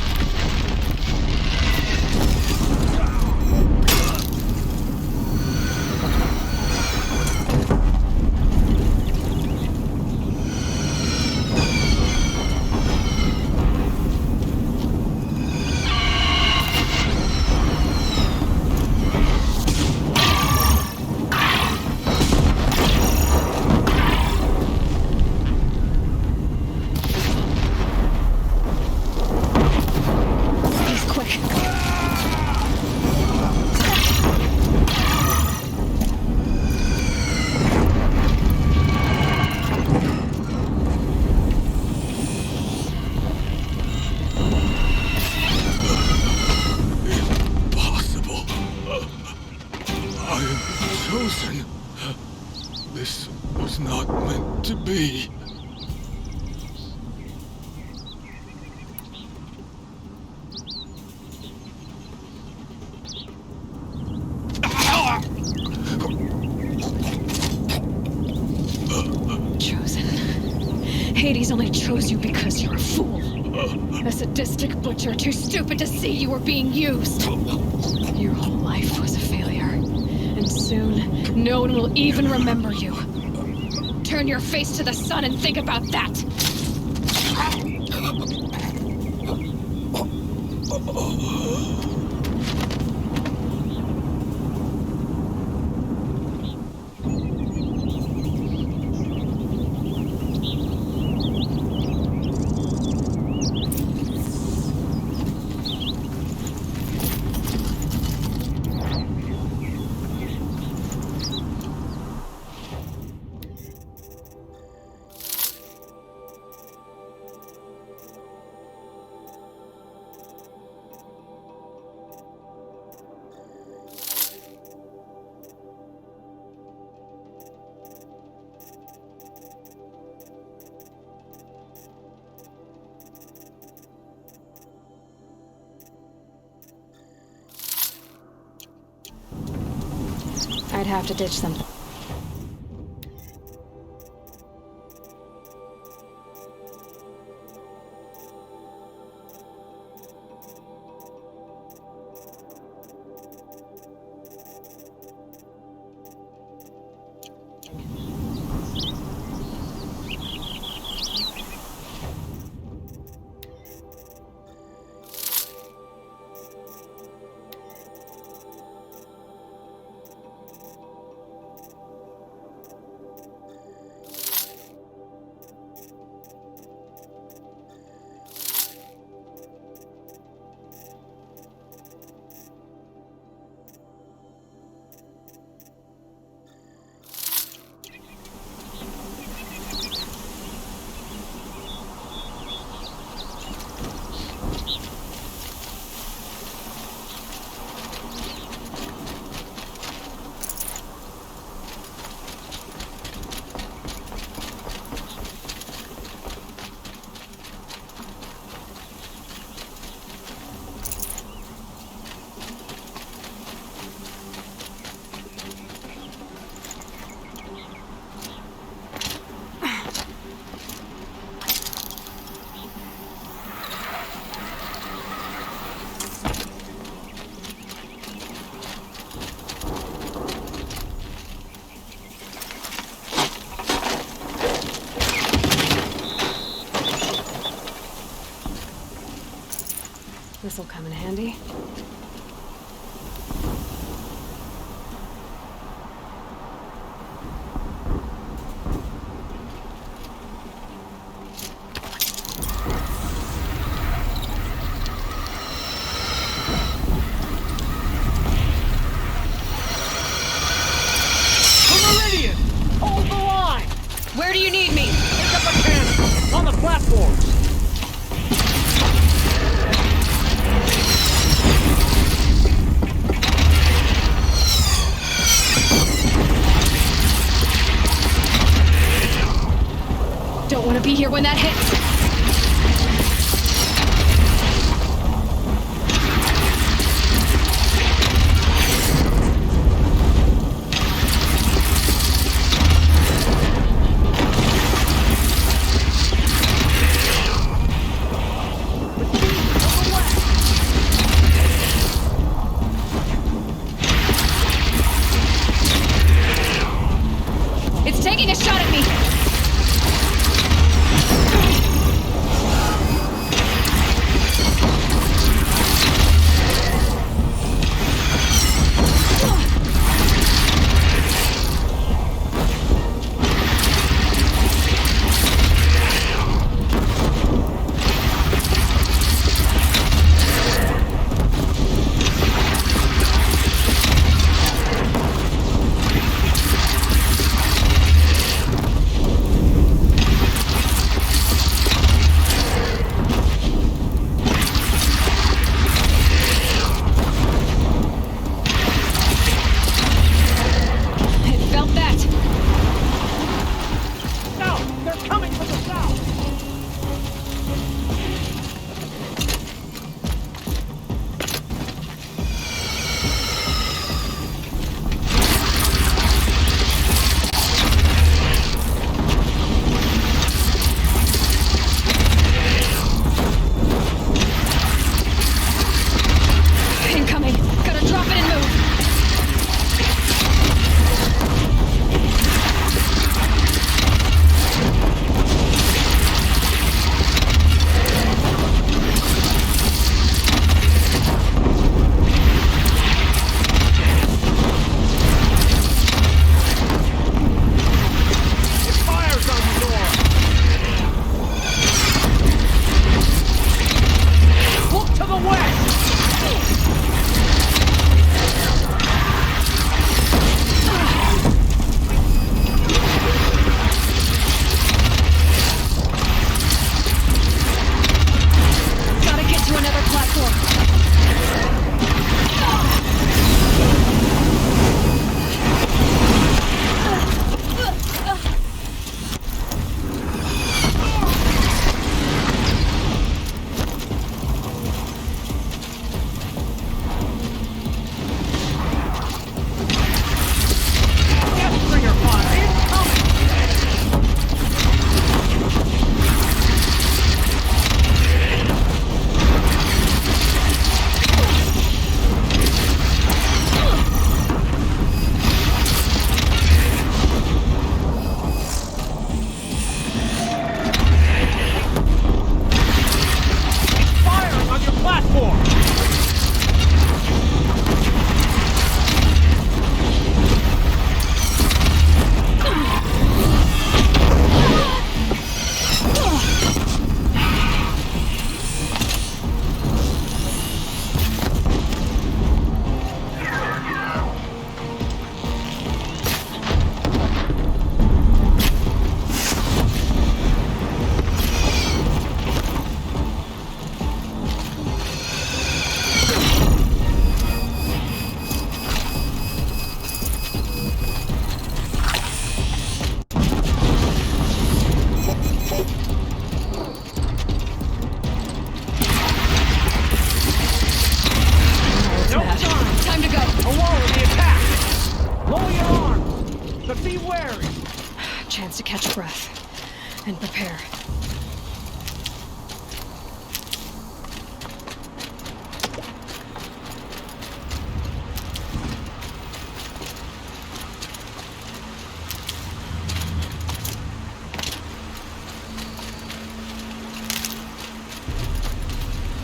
He's quick. Impossible. I am chosen. This was not meant to be. Chosen. Hades only chose you because you're a fool. A sadistic butcher too stupid to see you were being used. Your whole life was a failure. And soon, no one will even remember you. Turn your face to the sun and think about that! I'd have to ditch something. This'll come in handy. Meridian! Hold the line! Where do you need me? Pick up a cannon! On the platforms! Don't want to be here when that hits! It's taking a shot at me! Chance to catch breath and prepare.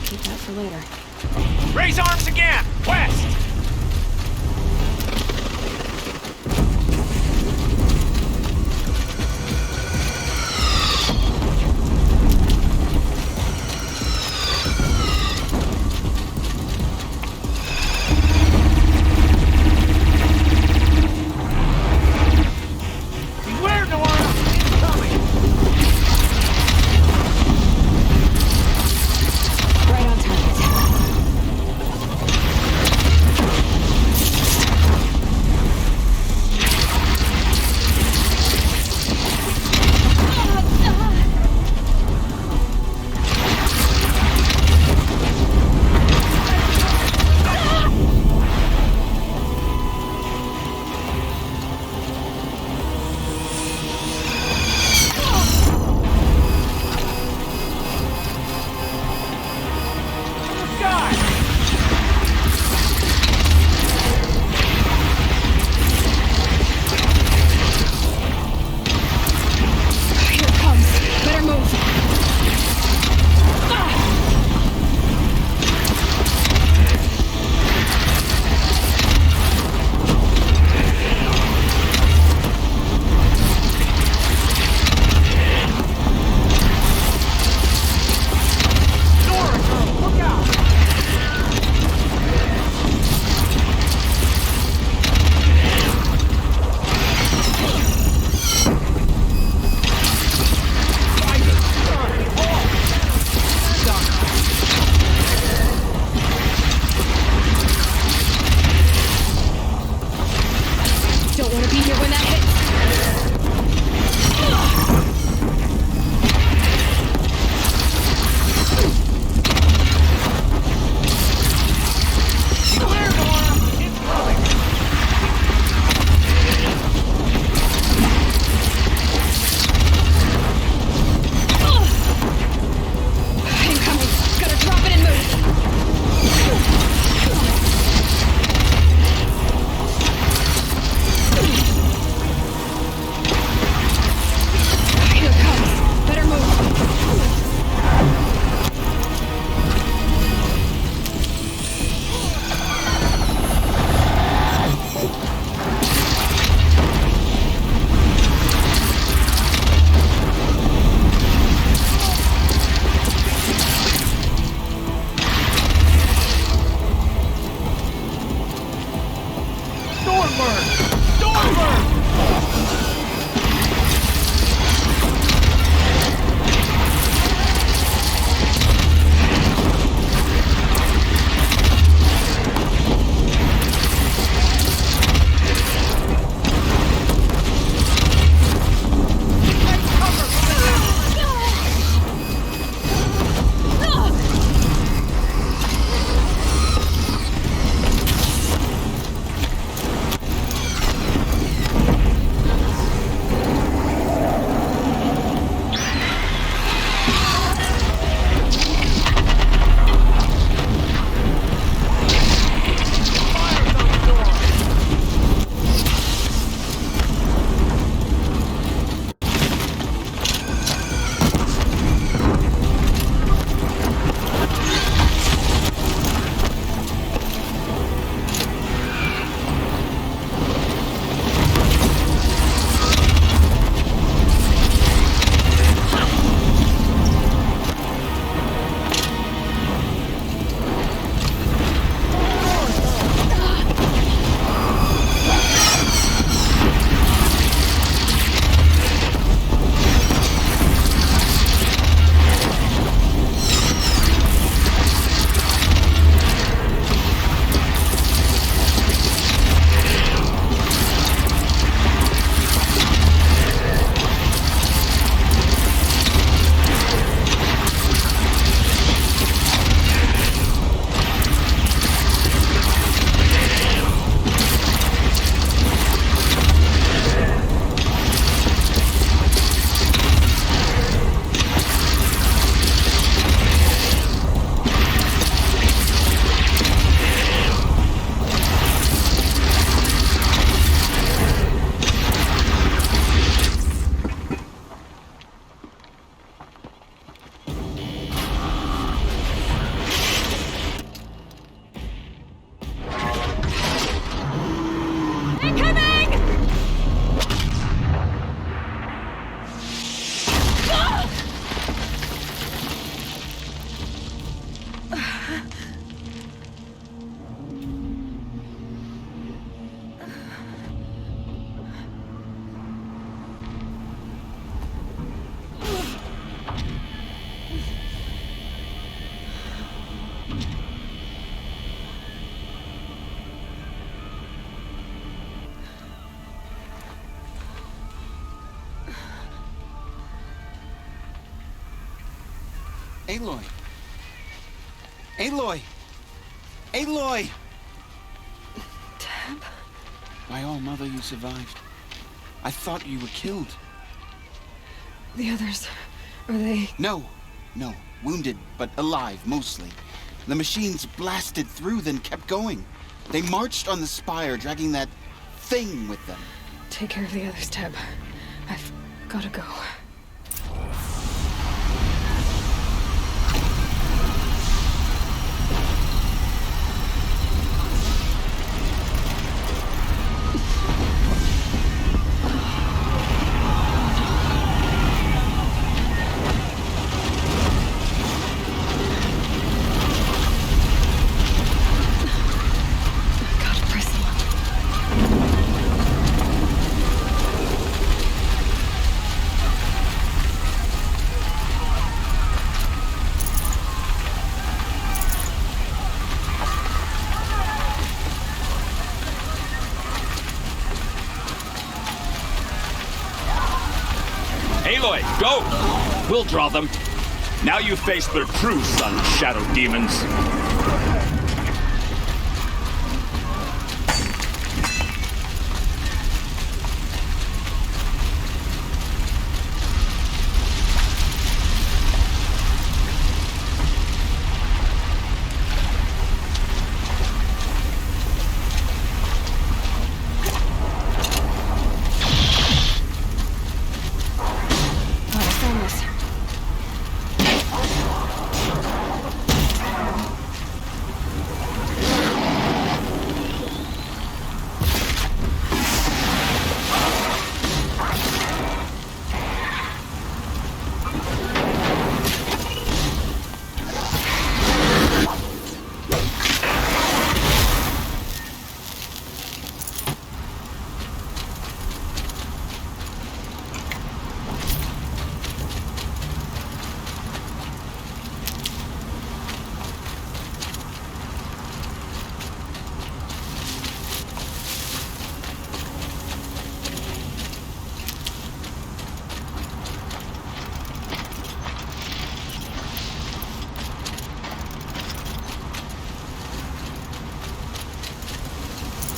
Keep that for later. Raise arms again! West! Beware, Noir! Incoming! Right on target. Aloy! Aloy! Aloy! Tab? My own mother, you survived. I thought you were killed. The others, are they... No. Wounded, but alive, mostly. The machines blasted through, then kept going. They marched on the spire, dragging that thing with them. Take care of the others, Tab. I've gotta go. Aloy, go! We'll draw them. Now you face their true sun, shadow demons.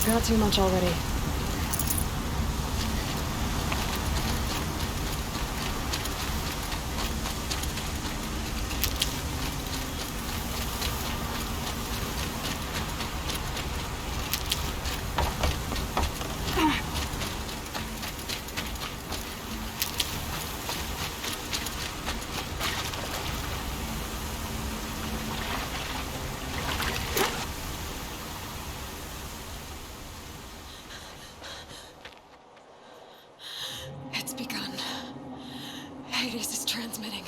Not too much already. It's begun. Hades is transmitting.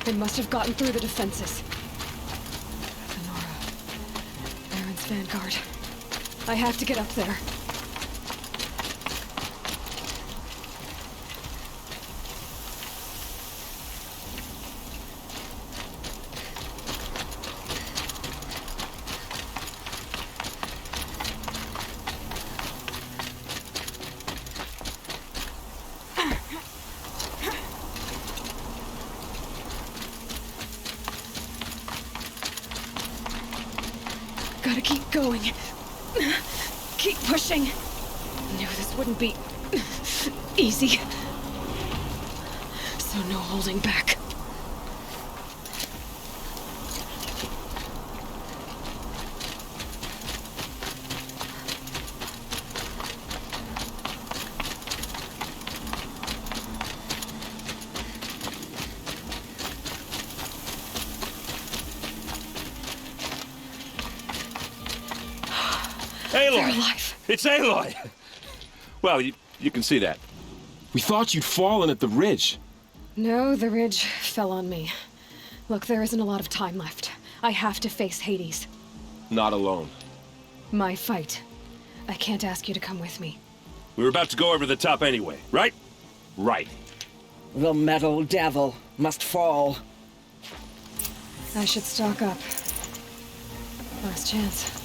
They must have gotten through the defenses. Fenora. Aaron's vanguard. I have to get up there. going. Keep pushing. Knew this wouldn't be easy. So no holding back. Aloy! They're alive. It's Aloy! Well, you can see that. We thought you'd fallen at the ridge. No, the ridge fell on me. Look, there isn't a lot of time left. I have to face Hades. Not alone. My fight. I can't ask you to come with me. We were about to go over the top anyway, right? Right. The metal devil must fall. I should stock up. Last chance.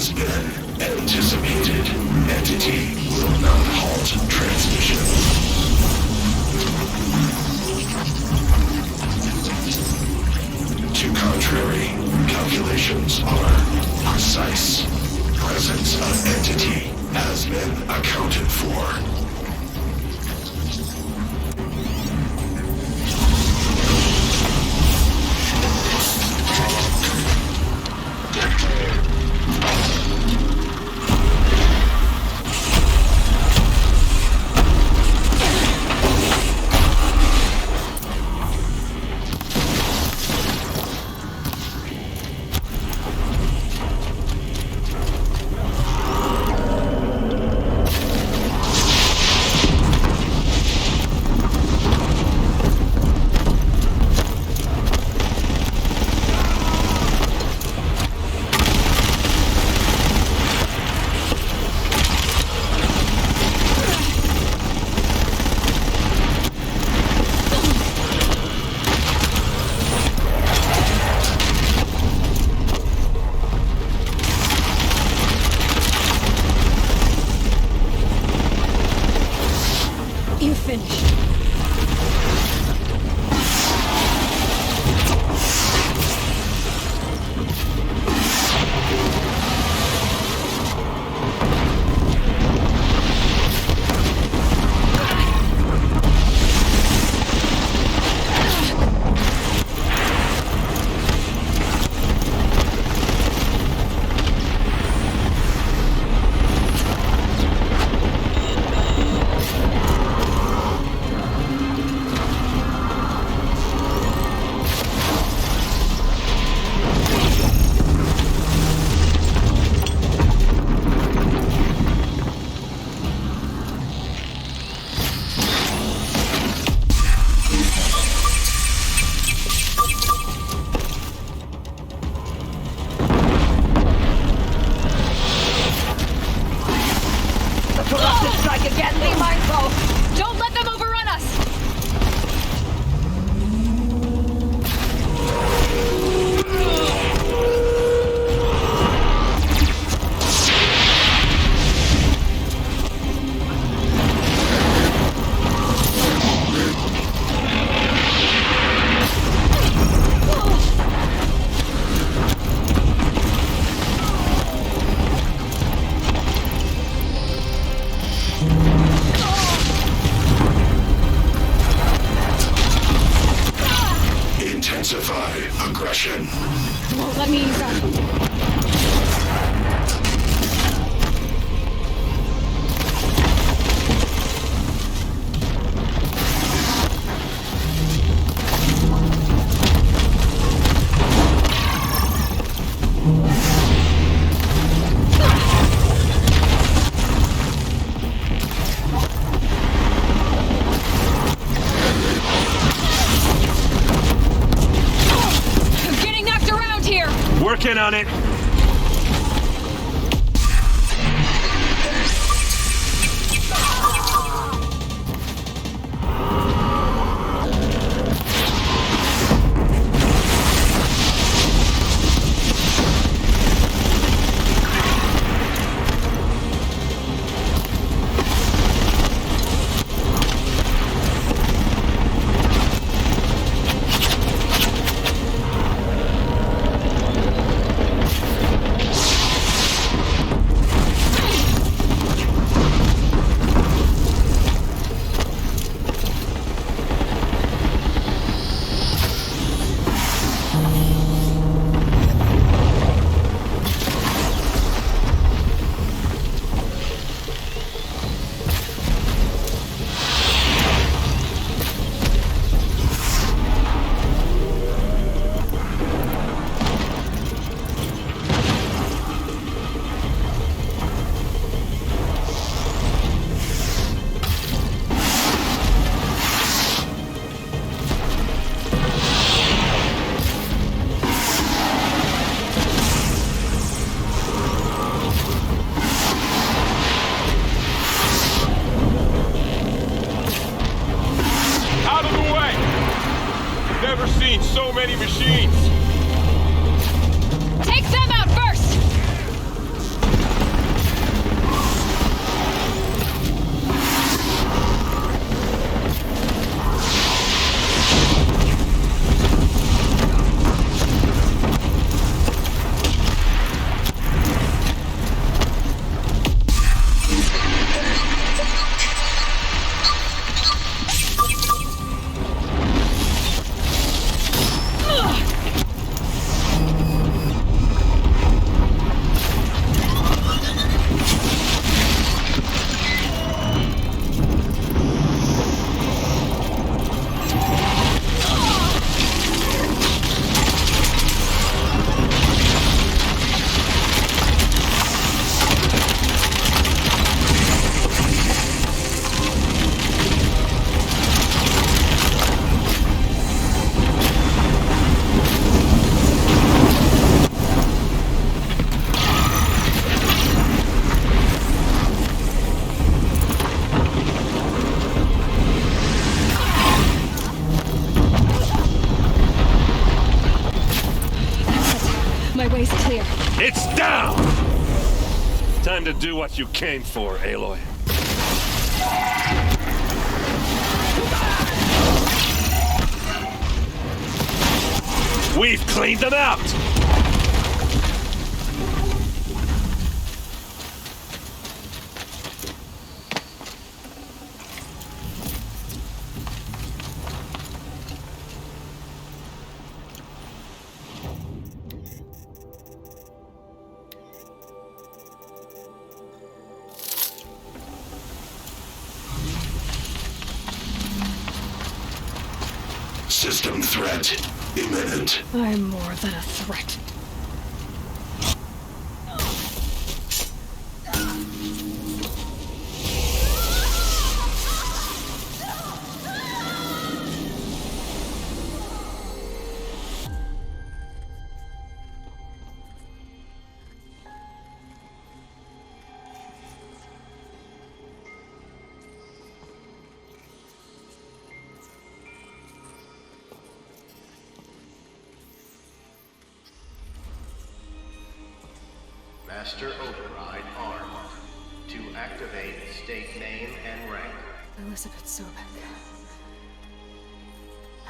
has been anticipated. Entity will not halt transmission. To contrary, calculations are precise. Presence of entity has been accounted for. on it! So many machines! Take them out first! It's down! Time to do what you came for, Aloy. We've cleaned them out! System threat imminent. I'm more than a threat. Master override armed. To activate state name and rank. Elizabeth Sobek.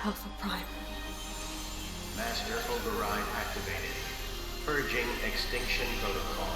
Alpha Prime. Master override activated. Purging extinction protocol.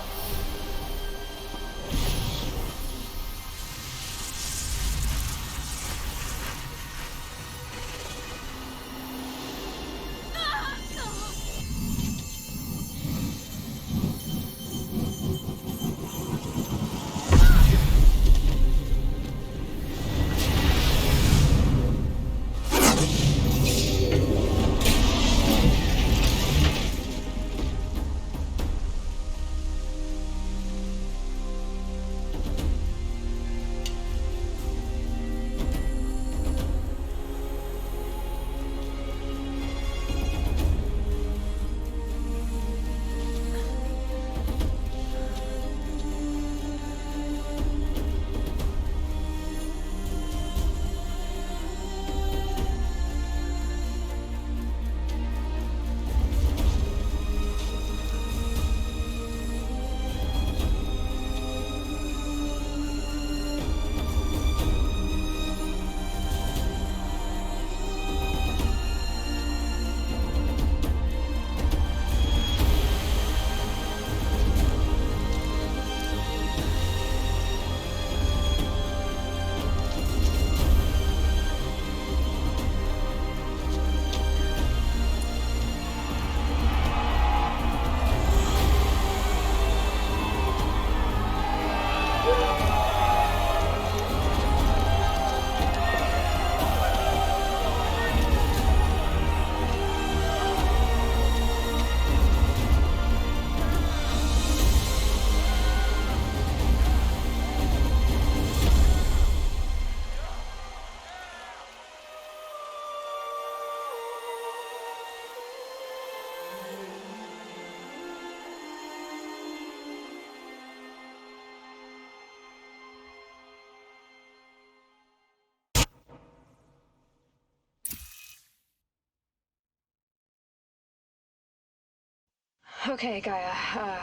Okay, Gaia.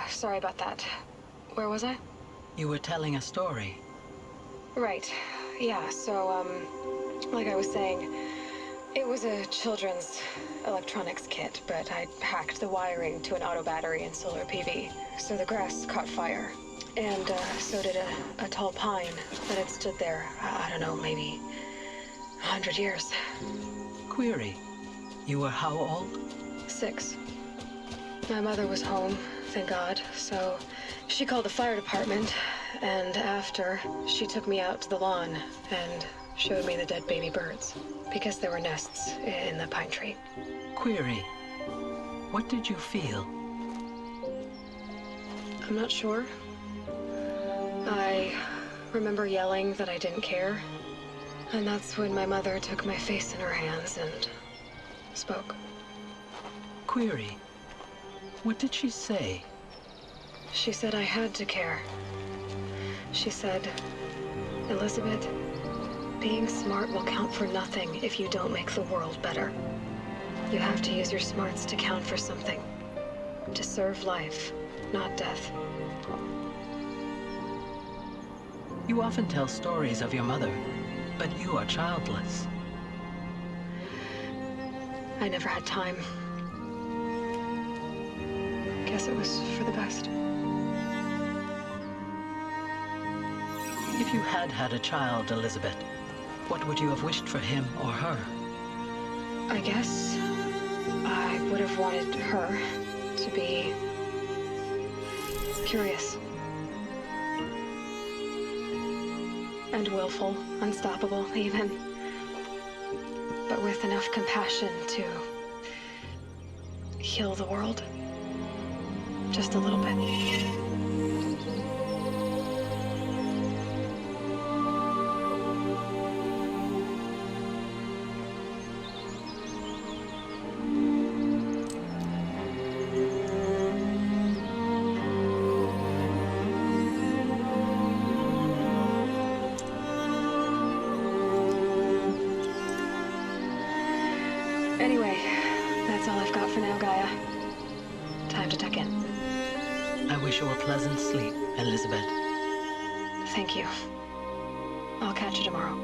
Sorry about that. Where was I? You were telling a story. Right. Yeah, so, like I was saying, it was a children's electronics kit, but I hacked the wiring to an auto battery and solar PV. So the grass caught fire. And, so did a tall pine that had stood there, I don't know, maybe 100 years. Query. You were how old? 6. My mother was home, thank God, so she called the fire department, and after, she took me out to the lawn and showed me the dead baby birds, because there were nests in the pine tree. Query. What did you feel? I'm not sure. I remember yelling that I didn't care, and that's when my mother took my face in her hands and spoke. Query. What did she say? She said I had to care. She said, Elizabeth, being smart will count for nothing if you don't make the world better. You have to use your smarts to count for something. To serve life, not death. You often tell stories of your mother, but you are childless. I never had time. Guess it was for the best. If you had had a child, Elizabeth, what would you have wished for him or her? I guess I would have wanted her to be curious. And willful, unstoppable, even. But with enough compassion to heal the world. Just a little bit. Anyway, that's all I've got for now, Gaia. Time to tuck in. I wish you a pleasant sleep, Elizabeth. Thank you. I'll catch you tomorrow.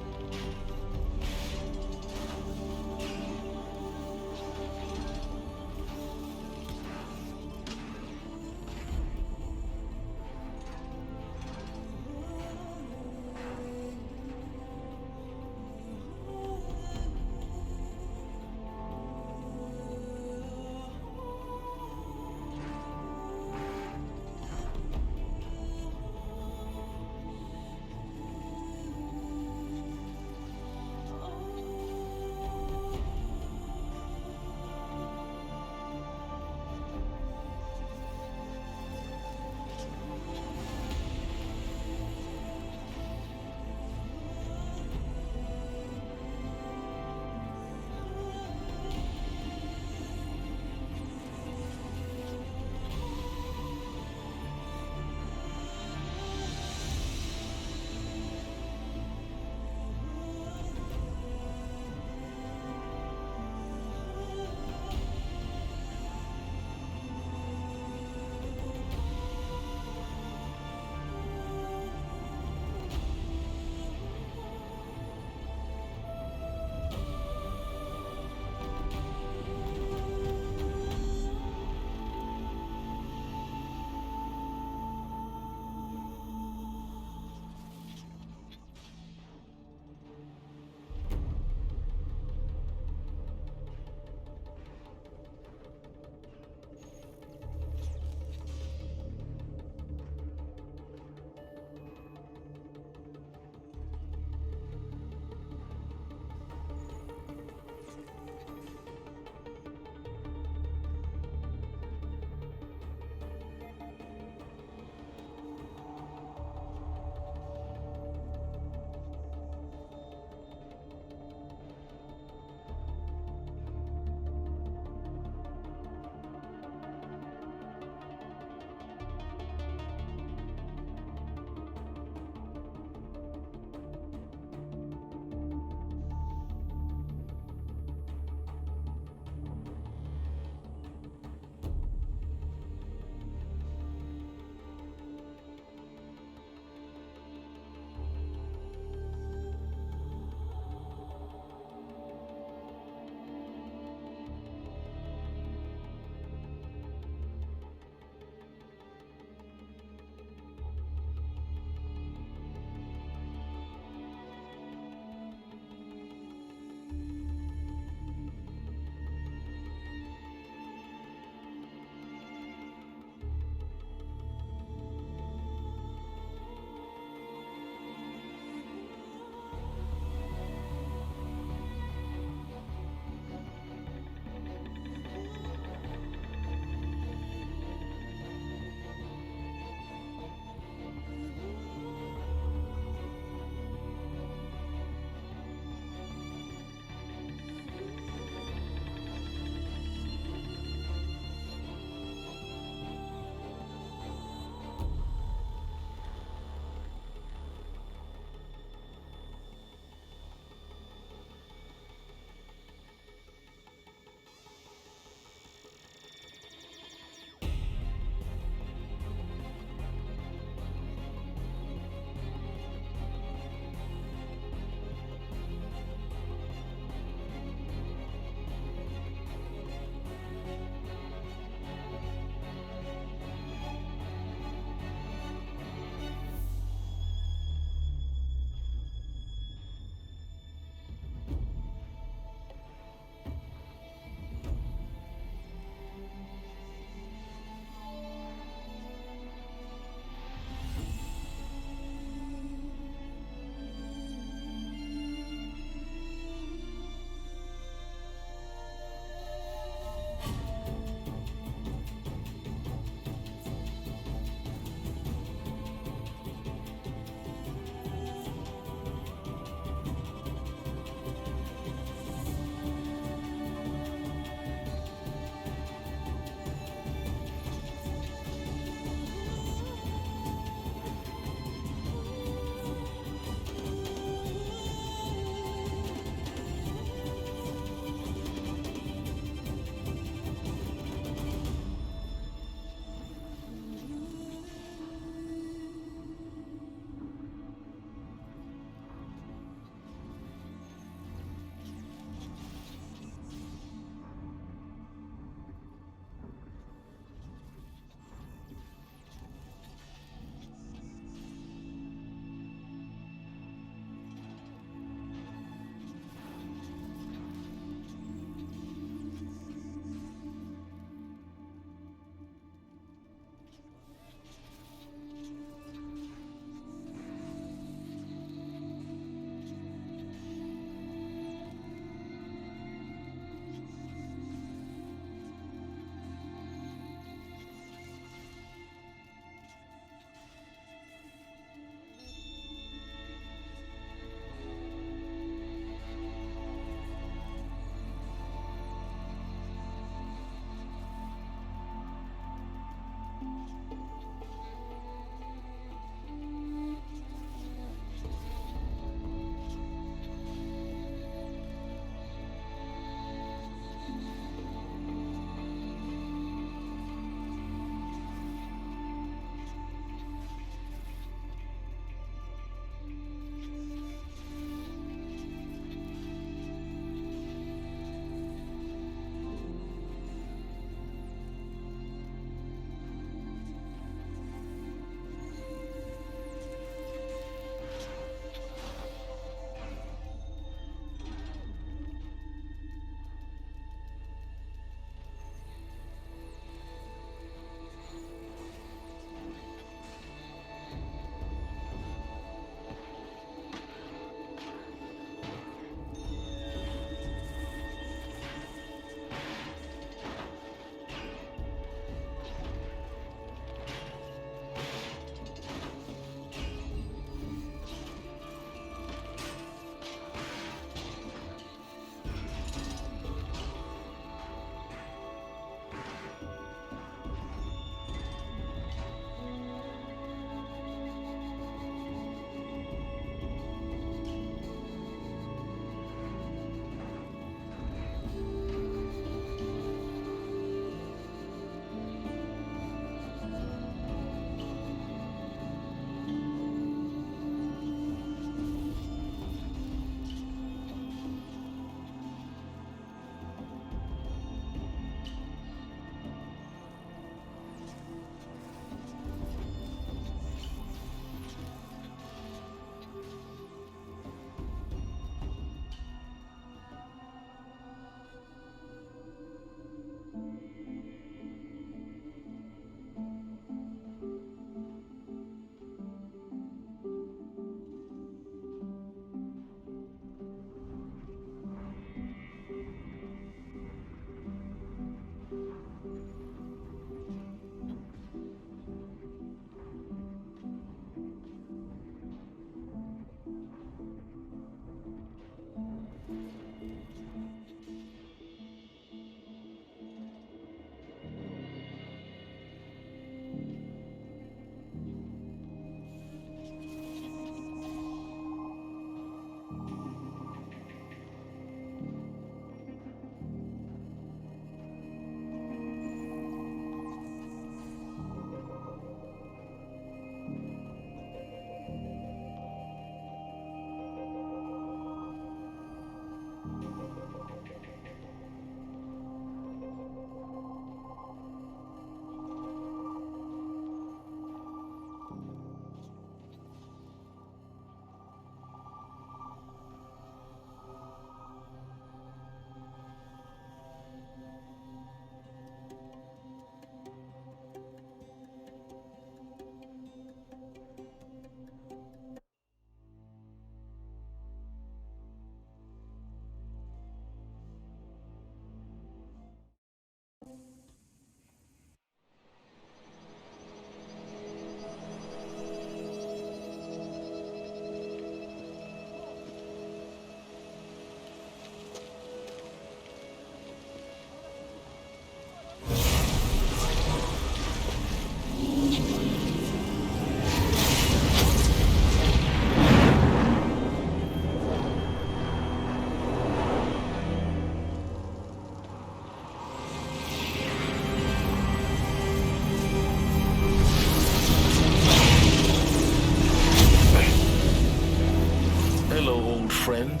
friend.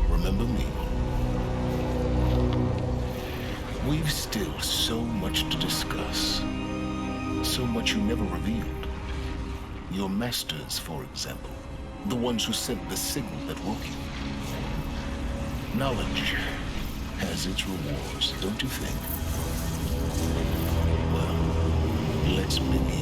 Remember me. We've still so much to discuss. So much you never revealed. Your masters, for example. The ones who sent the signal that woke you. Knowledge has its rewards, don't you think? Well, let's begin.